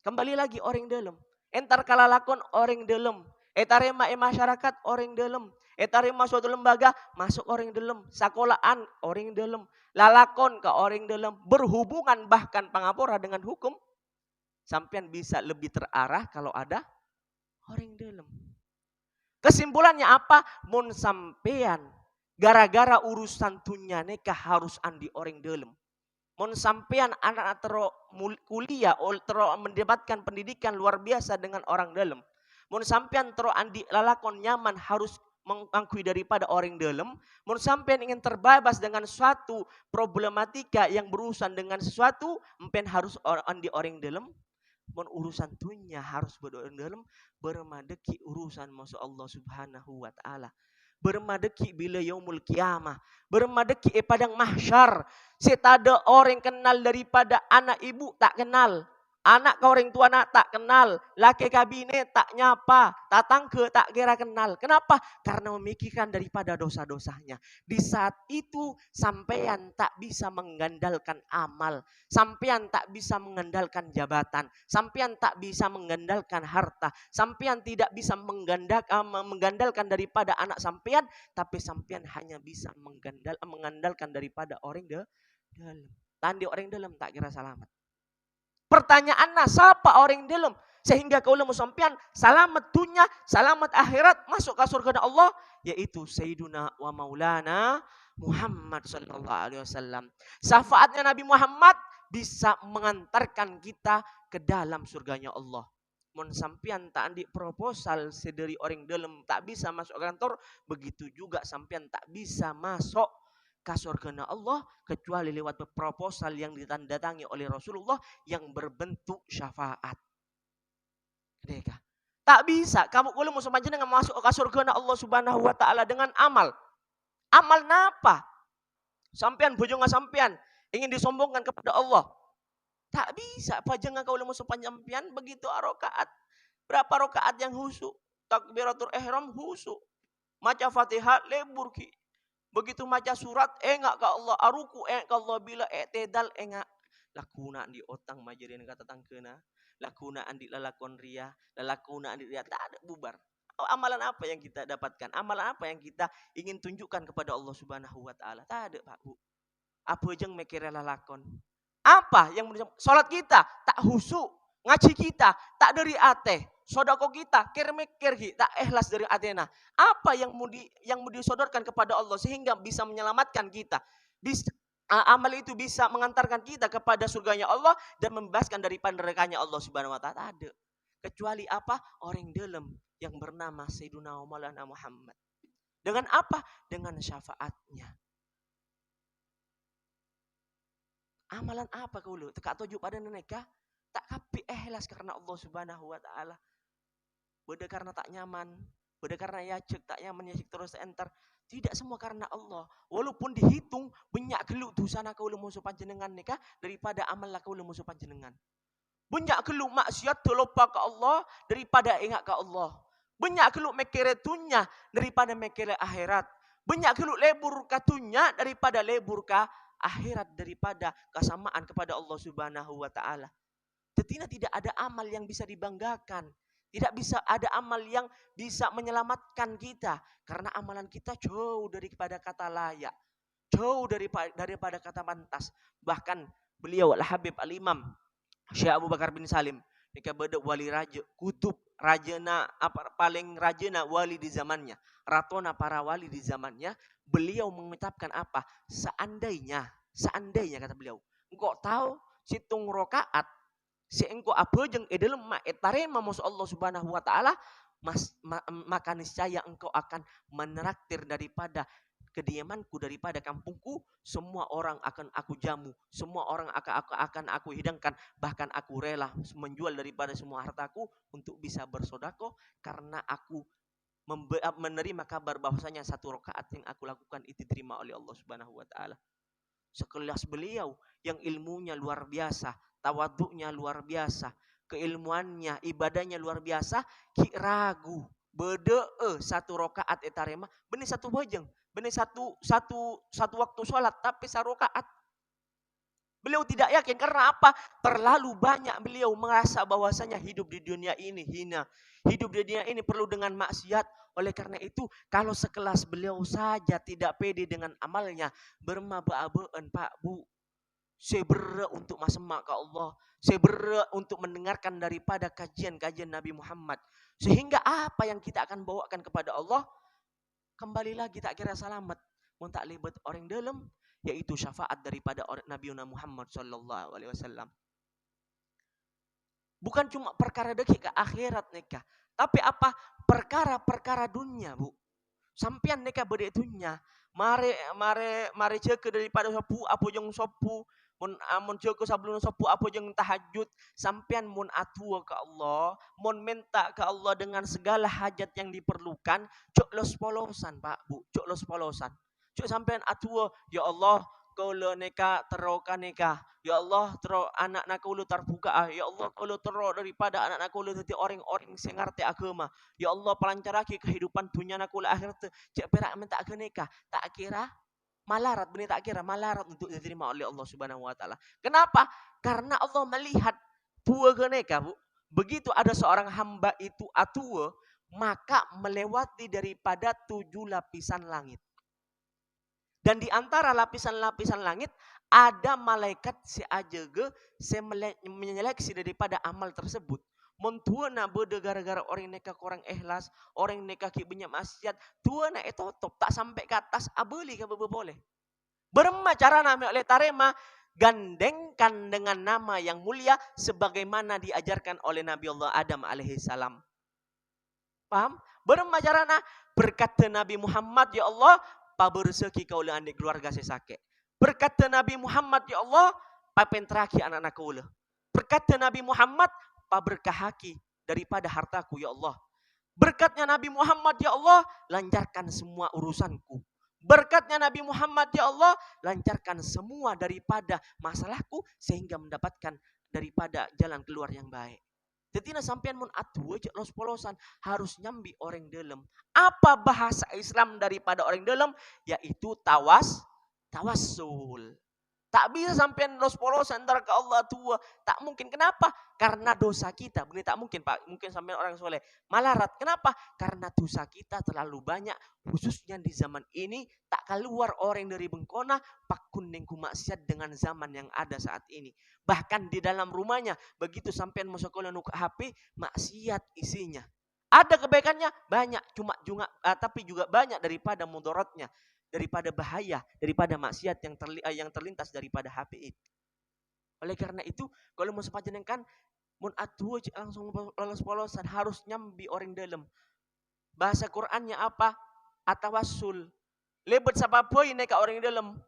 Kembali lagi orang dalam. Entar kala lakon orang dalam. Etarema masyarakat orang dalam. Etarema suatu lembaga masuk orang dalam. Sekolahan orang dalam. Lalakon ke orang dalam. Berhubungan bahkan pangapora dengan hukum. Sampean bisa lebih terarah kalau ada orang dalam. Kesimpulannya apa? Mun sampean gara-gara urusan tunya nikah harus andi orang dalam. Mun sampean anak tero kuliah tero mendapatkan pendidikan luar biasa dengan orang dalam. Mun sampean tero andi lalakon nyaman harus mengakui daripada orang dalam. Mun sampean ingin terbebas dengan suatu problematika yang berurusan dengan sesuatu, sampean harus andi orang dalam. Mun urusan tunya harus berdoa dalam, bermadeki urusan masuk Allah Subhanahu wa taala. Bermadeki bila yaumul kiamah, bermadeki padang mahsyar. Setada orang kenal daripada anak ibu tak kenal. Anak ke orang tua nak tak kenal, laki kabinet tak nyapa, tatang ke tak kira kenal. Kenapa? Karena memikirkan daripada dosa-dosanya. Di saat itu sampean tak bisa mengandalkan amal, sampean tak bisa mengandalkan jabatan, sampean tak bisa mengandalkan harta, sampean tidak bisa mengandalkan daripada anak sampean, tapi sampean hanya bisa mengandalkan daripada orang dalam. Tandi orang dalam tak kira selamat. Pertanyaannya, siapa orang dalam? Sehingga kaulah sampean selamat dunia, selamat akhirat, masuk ke surga Allah, yaitu Sayyiduna wa Maulana Muhammad sallallahu alaihi wasallam. Syafaatnya Nabi Muhammad bisa mengantarkan kita ke dalam surganya Allah. Mun sampean tak andi proposal sedari orang dalam tak bisa masuk kantor, begitu juga sampean tak bisa masuk ke surga Allah kecuali lewat proposal yang ditandatangi oleh Rasulullah yang berbentuk syafaat. Mereka tak bisa kamu kalau mau dengan masuk ke surga Allah Subhanahu wa taala dengan amal. Amal napa? Sampean bojong sampean ingin disombongkan kepada Allah. Tak bisa pajangan kau mau sampean begitu rakaat. Berapa rakaat yang husu? Takbiratul ihram husu. Maca Fatihah lebur ki. Begitu maca surat enggak ke Allah, aruku ke Allah bila tedal enggak. Lakuna di otang majerin kata tangkena, lakuna andi lalakon ria, lalakuna andi ria, tak ada bubar. Amalan apa yang kita dapatkan? Amalan apa yang kita ingin tunjukkan kepada Allah Subhanahu wa taala? Tak ada, Pak Bu. Apa jeng mikir lalakon? Apa yang salat kita tak husu, ngaji kita tak dari ate. Sodako kita mikir tak ikhlas dari Athena. Apa yang mau disodorkan kepada Allah sehingga bisa menyelamatkan kita. Amal itu bisa mengantarkan kita kepada surganya Allah dan membebaskan dari nerakanya Allah Subhanahu wa taala. Ada. Kecuali apa? Orang dalam yang bernama Sayyiduna Maulana Muhammad. Dengan apa? Dengan syafaatnya. Amalan apa kau lu? Tak tuju pada neneka? Tak kapi ikhlas karena Allah Subhanahu wa taala. Beda karena tak nyaman, beda karena cek tak nyaman cek terus enter. Tidak semua karena Allah. Walaupun dihitung banyak geluk dosana kau musuh panjenengan nikah daripada amal kau musuh panjenengan. Banyak geluk maksiat terlupa ke Allah daripada ingat ke Allah. Banyak geluk mikir dunia daripada mikir akhirat. Banyak geluk lebur katunya daripada lebur ke akhirat, daripada kesamaan kepada Allah Subhanahu wa taala. Tidak ada amal yang bisa dibanggakan. Tidak bisa ada amal yang bisa menyelamatkan kita. Karena amalan kita jauh daripada kata layak. Jauh daripada kata pantas. Bahkan beliau Al-Habib Al-Imam Syekh Abu Bakar bin Salim. Mereka beda wali raja. Kutub rajana paling rajana wali di zamannya. Ratona para wali di zamannya. Beliau mengucapkan apa? Seandainya kata beliau. Engkau tahu situng rokaat. Si engkau abojeng dalam tarema musuh Allah Subhanahu wa taala, maka niscaya engkau akan meneraktir daripada kediamanku, daripada kampungku, semua orang akan aku jamu, semua orang akan aku hidangkan, bahkan aku rela menjual daripada semua hartaku untuk bisa bersodako karena aku menerima kabar bahwasanya satu rakaat yang aku lakukan itu diterima oleh Allah Subhanahu wa taala. Sekelas beliau yang ilmunya luar biasa, tawaduknya luar biasa, keilmuannya, ibadahnya luar biasa, ki ragu bede satu rakaat etarema, benih satu bojeng, benih satu waktu sholat, tapi satu rakaat. Beliau tidak yakin karena apa? Terlalu banyak beliau merasa bahwasanya hidup di dunia ini hina, hidup di dunia ini perlu dengan maksiat. Oleh karena itu, kalau sekelas beliau saja tidak pede dengan amalnya, bermabaan Pak Bu, saya berat untuk masemak ke Allah. Saya berat untuk mendengarkan daripada kajian-kajian Nabi Muhammad. Sehingga apa yang kita akan bawakan kepada Allah, kembali lagi tak kira selamat. Mun tak libat orang dalam, yaitu syafaat daripada Nabi Muhammad sallallahu alaihi wasallam. Bukan cuma perkara deki ke akhirat nikah, tapi apa? Perkara-perkara dunia, Bu. Sampian nikah bede dunia, mare cek daripada sopu apa jeng sopu, mun cek sebelum sopu apa jeng tahajud, sampian mun atua ke Allah, mun minta ke Allah dengan segala hajat yang diperlukan, cok los polosan Pak Bu, cok los polosan. Cok sampean atua, ya Allah, kaula neka teroka neka. Ya Allah tero anak nak kaula terbuka. Ya Allah kaula tero daripada anak nak kaula dadi orang-orang sing ngarti agama. Ya Allah pelancarake kehidupan dunia nak kaula akhirat cek perak minta ke nikah. Tak kira malarat, benih tak kira malarat untuk diterima oleh Allah Subhanahu wa taala. Kenapa? Karena Allah melihat tua ke nikah, Bu. Begitu ada seorang hamba itu atua, maka melewati daripada 7 lapisan langit. Dan di antara lapisan-lapisan langit ada malaikat si ajege si menyeleksi daripada amal tersebut. Montuana bede gara-gara orang neka kurang ikhlas, orang neka ki banyak maksiat, tuana top tak sampai ke atas abeli ka boleh. Berma cara nama oleh tarema gandengkan dengan nama yang mulia sebagaimana diajarkan oleh Nabi Allah Adam alaihi salam. Paham? Berma carana berkata Nabi Muhammad, ya Allah paberseki kaulah adik keluarga sesake. Berkata Nabi Muhammad, ya Allah, papentraki anak-anak kaulah. Berkata Nabi Muhammad, paberkahaki daripada hartaku, ya Allah. Berkatnya Nabi Muhammad, ya Allah, lancarkan semua urusanku. Berkatnya Nabi Muhammad, ya Allah, lancarkan semua daripada masalahku sehingga mendapatkan daripada jalan keluar yang baik. Tetina sampean mun atu cek los polosan harus nyambi orang dalam. Apa bahasa Islam daripada orang dalam? Yaitu tawassul. Tak bisa sampean los polosan antara ke Allah tua. Tak mungkin. Kenapa? Karena dosa kita. Benar tak mungkin Pak. Mungkin sampean orang soleh. Malarat. Kenapa? Karena dosa kita terlalu banyak. Khususnya di zaman ini. Tak keluar orang dari bengkona. Pak kuning maksiat dengan zaman yang ada saat ini. Bahkan di dalam rumahnya. Begitu sampean masuk ke HP. Maksiat isinya. Ada kebaikannya? Banyak. Tapi juga banyak daripada mudaratnya. Daripada bahaya, daripada maksiat yang terlintas daripada HP itu. Oleh karena itu, kalau mau sepajenengkan, mun atu langsung polos-polosan harus nyambi orang dalam. Bahasa Qur'annya apa? Atawassul. Lebet sapapoi neka orang dalam.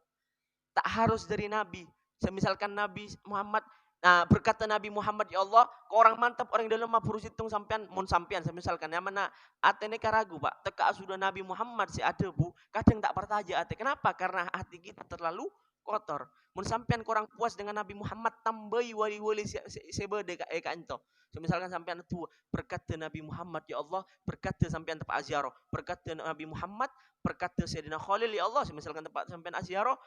Tak harus dari Nabi. Semisalkan Nabi Muhammad, nah berkata Nabi Muhammad, ya Allah, orang mantap orang dalam mapurus hitung sampean, mun sampean misalkan yang mana atene karagu Pak, teka sudah Nabi Muhammad si ada Bu, kadang tak pertaja ate. Kenapa? Karena hati kita terlalu kotor. Mun sampean kurang puas dengan Nabi Muhammad, tambahi wali-wali sebede ka ento. Misalkan sampean tua, berkata Nabi Muhammad, ya Allah, berkata sampean tempat aziarah, berkata Nabi Muhammad, berkata Sayyidina Khalil, ya Allah, misalkan tempat sampean aziarah,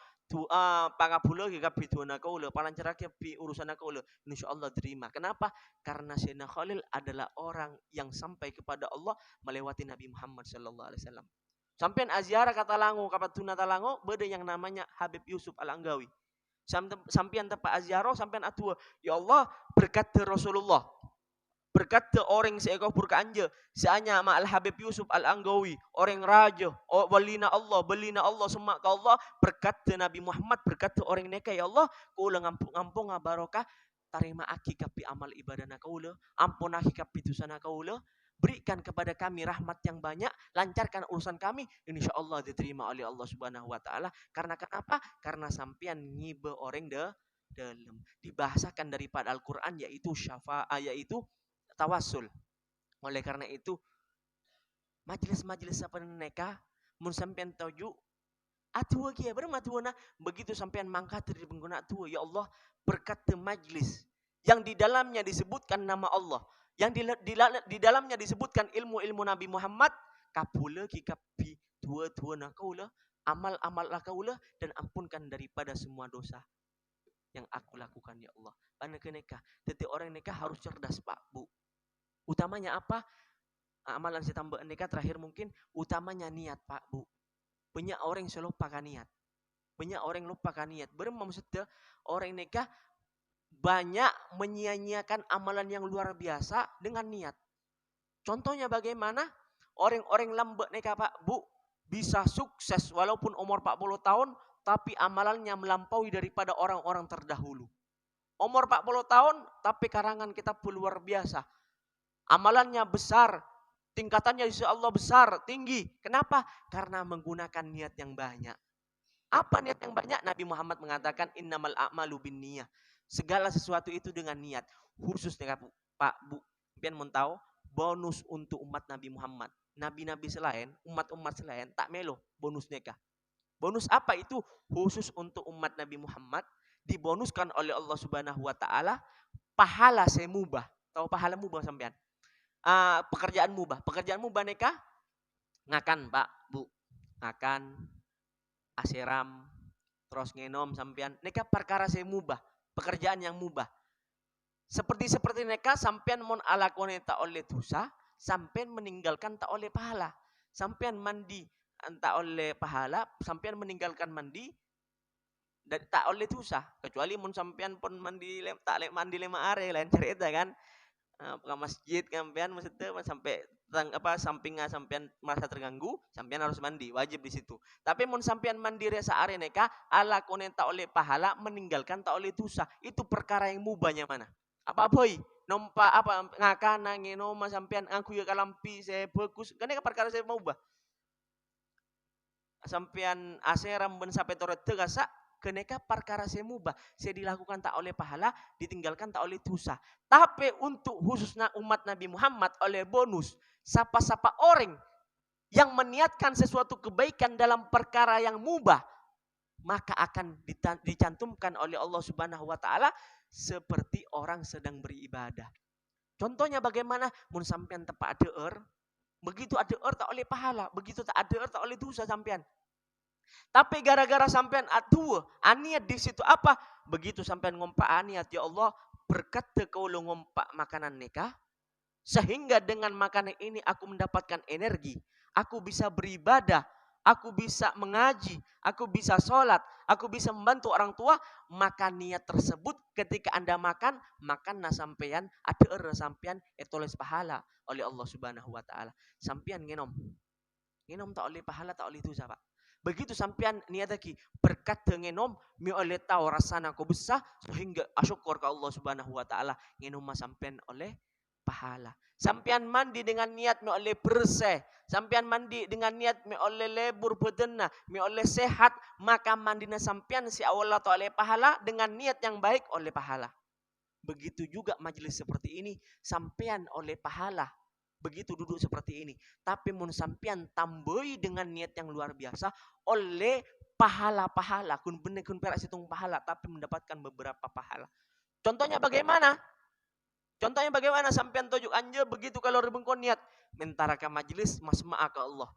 pangapula ke kapituana kaula palancarake pi urusan kaula insyaallah terima. Kenapa? Karena Sayyidina Khalil adalah orang yang sampai kepada Allah melewati Nabi Muhammad sallallahu alaihi wasallam. Sampean aziarah kata lango kapatuna talango beda yang namanya Habib Yusuf Al-Anggawi. Sampean tempat aziarah sampean atua, ya Allah berkata Rasulullah, berkata orang seekor burka anja seanya ma al Habib Yusuf Al-Anggawi, orang raja, walina Allah semak ke Allah, berkata Nabi Muhammad, berkata orang neka, ya Allah kula ngampung barokah tarima aki kapi amal ibadah kaula, ampun aki kapi dosa kaula, berikan kepada kami rahmat yang banyak, lancarkan urusan kami, insyaallah diterima oleh Allah Subhanahu wa taala. Karena kenapa? Karena sampean ngibe orang dalam. Dibahasakan daripada Al-Qur'an yaitu syafaat, yaitu tawassul. Oleh karena itu majelis-majelis apa neka mun sampean tuju atua kia bermatuana begitu sampean mangkat dari pengguna atua, ya Allah berkata majelis yang di dalamnya disebutkan nama Allah, yang di dalamnya disebutkan ilmu-ilmu Nabi Muhammad, kapula ki kapi tua-tua nakaula, amal-amal nakaula, dan ampunkan daripada semua dosa yang aku lakukan, ya Allah. Karena keneka, tetapi orang neka harus cerdas Pak Bu. Utamanya apa? Amalan saya tambah nikah terakhir mungkin utamanya niat Pak Bu. Banyak orang yang lupakan niat. Banyak orang lupakan niat. Maksudnya orang nikah banyak menyia-nyiakan amalan yang luar biasa dengan niat. Contohnya bagaimana? Orang-orang lambat nikah Pak Bu bisa sukses walaupun umur 40 tahun tapi amalannya melampaui daripada orang-orang terdahulu. Umur 40 tahun tapi karangan kita pun luar biasa. Amalannya besar, tingkatannya insya Allah besar, tinggi. Kenapa? Karena menggunakan niat yang banyak. Apa niat yang banyak? Nabi Muhammad mengatakan innamal a'malu binniyah. Segala sesuatu itu dengan niat. Khusus dengan Pak Bu, pian mau tahu bonus untuk umat Nabi Muhammad. Nabi-nabi selain, umat-umat selain tak melo bonus nikah. Bonus apa itu? Khusus untuk umat Nabi Muhammad, dibonuskan oleh Allah Subhanahu wa taala pahala semubah. Tahu pahala mubah sampean? Pekerjaan mubah. Pekerjaan mubah neka ngakan, Pak, Bu. Ngakan, asiram, terus ngenom sampean. Neka perkara semubah, pekerjaan yang mubah. Seperti neka sampean mon alakone tak oleh dosa, sampean meninggalkan tak oleh pahala. Sampean mandi tak oleh pahala, sampean meninggalkan mandi dan tak oleh dosa. Kecuali mun sampean pun mandi tak lek mandi 5 hari lain cerita kan. Ke masjid sampean maksudnya sampai sampingnya sampean merasa terganggu, sampean harus mandi, wajib di situ. Tapi mun sampean mandi resa are neka ala konen tak oleh pahala, meninggalkan tak oleh dosa. Itu perkara yang mubahnya mana? Apa boy? Nompa apa ngakana ngenoma sampean aku ya kalampi saya bagus. Kan perkara saya mubah. Sampean aseram ben sampai toret tegasa keneka perkara saya mubah. Saya dilakukan tak oleh pahala, ditinggalkan tak oleh dosa. Tapi untuk khususnya umat Nabi Muhammad oleh bonus. Sapa-sapa orang yang meniatkan sesuatu kebaikan dalam perkara yang mubah. Maka akan dicantumkan oleh Allah Subhanahu wa taala seperti orang sedang beribadah. Contohnya bagaimana? Mun sampean tepak adeer, begitu adeer tak oleh pahala, begitu tak adeer tak oleh dosa sampean. Tapi gara-gara sampean aniat di situ apa? Begitu sampean ngompak aniat, ya Allah, berkat kau ngompak makanan nikah, sehingga dengan makanan ini aku mendapatkan energi, aku bisa beribadah, aku bisa mengaji, aku bisa sholat, aku bisa membantu orang tua, maka niat tersebut ketika Anda makan na sampean, ada sampean etoles pahala oleh Allah Subhanahu wa taala. Sampean ngenom tak oleh pahala, tak oleh dosa, Pak. Begitu sampean niat lagi berkat ngenom mi oleh tahu rasana ko besar sehingga asyukur ke Allah Subhanahu wa taala ngenom sampean oleh pahala. Sampean mandi dengan niat mi oleh bersih, sampean mandi dengan niat mi oleh lebur badanna, mi oleh sehat, maka mandina sampean si Allah ta oleh pahala dengan niat yang baik oleh pahala. Begitu juga majelis seperti ini sampean oleh pahala. Begitu duduk seperti ini. Tapi mun sampean tamboi dengan niat yang luar biasa oleh pahala-pahala. Kun bener kun perak situng pahala tapi mendapatkan beberapa pahala. Contohnya bagaimana? Contohnya bagaimana sampean tujuk anja begitu kalau rebengkon niat mentara ke majelis mas ma'a ke Allah.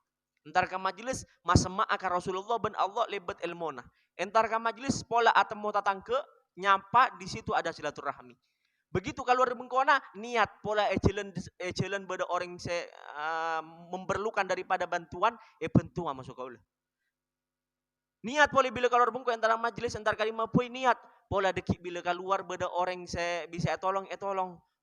Entar ke majelis mas ma'a ke Rasulullah ben Allah lebet ilmona. Entar ke majelis pola atemu tatangke nyapa di situ ada silaturahmi. Begitu kalau rebengkona niat pola ejelen beda orang memerlukan daripada bantuan bantuan masuk kau. Niat boleh bila keluar bungku antara majelis antar kalimah pui niat pola dekik bila keluar beda orang saya bisa tolong.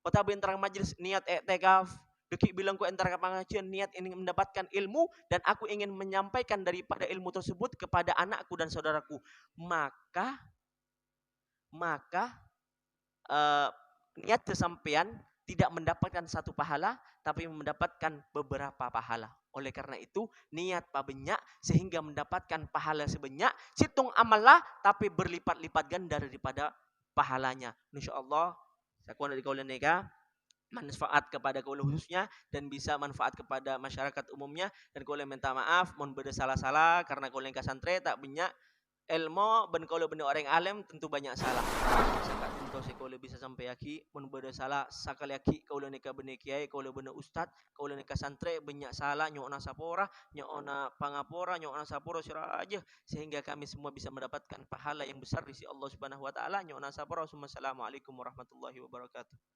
Kota antara majelis niat etekaf dekik bilang ku antara pengajian niat ingin mendapatkan ilmu dan aku ingin menyampaikan daripada ilmu tersebut kepada anakku dan saudaraku. Maka niat kesampean tidak mendapatkan satu pahala tapi mendapatkan beberapa pahala. Oleh karena itu niat pabenyak sehingga mendapatkan pahala sebanyak, situng amallah tapi berlipat-lipat ganda daripada pahalanya. Insyaallah saya kuat dari kaulan neka manfaat kepada kaula khususnya dan bisa manfaat kepada masyarakat umumnya dan kaula minta maaf mohon beda salah-salah karena kaula kasantre tak banyak ilmu ben kalau bener orang alim tentu banyak salah. Sakat tentu sekolah bisa sampai aki mun beda salah sakali aki kaulah neka bener kiai kaulah bener ustad kaulah neka santre banyak salah nyokna sapora nyokna pangapora nyokna sapora sira aja sehingga kami semua bisa mendapatkan pahala yang besar di sisi Allah Subhanahu wa taala nyokna sapora. Wassalamualaikum warahmatullahi wabarakatuh.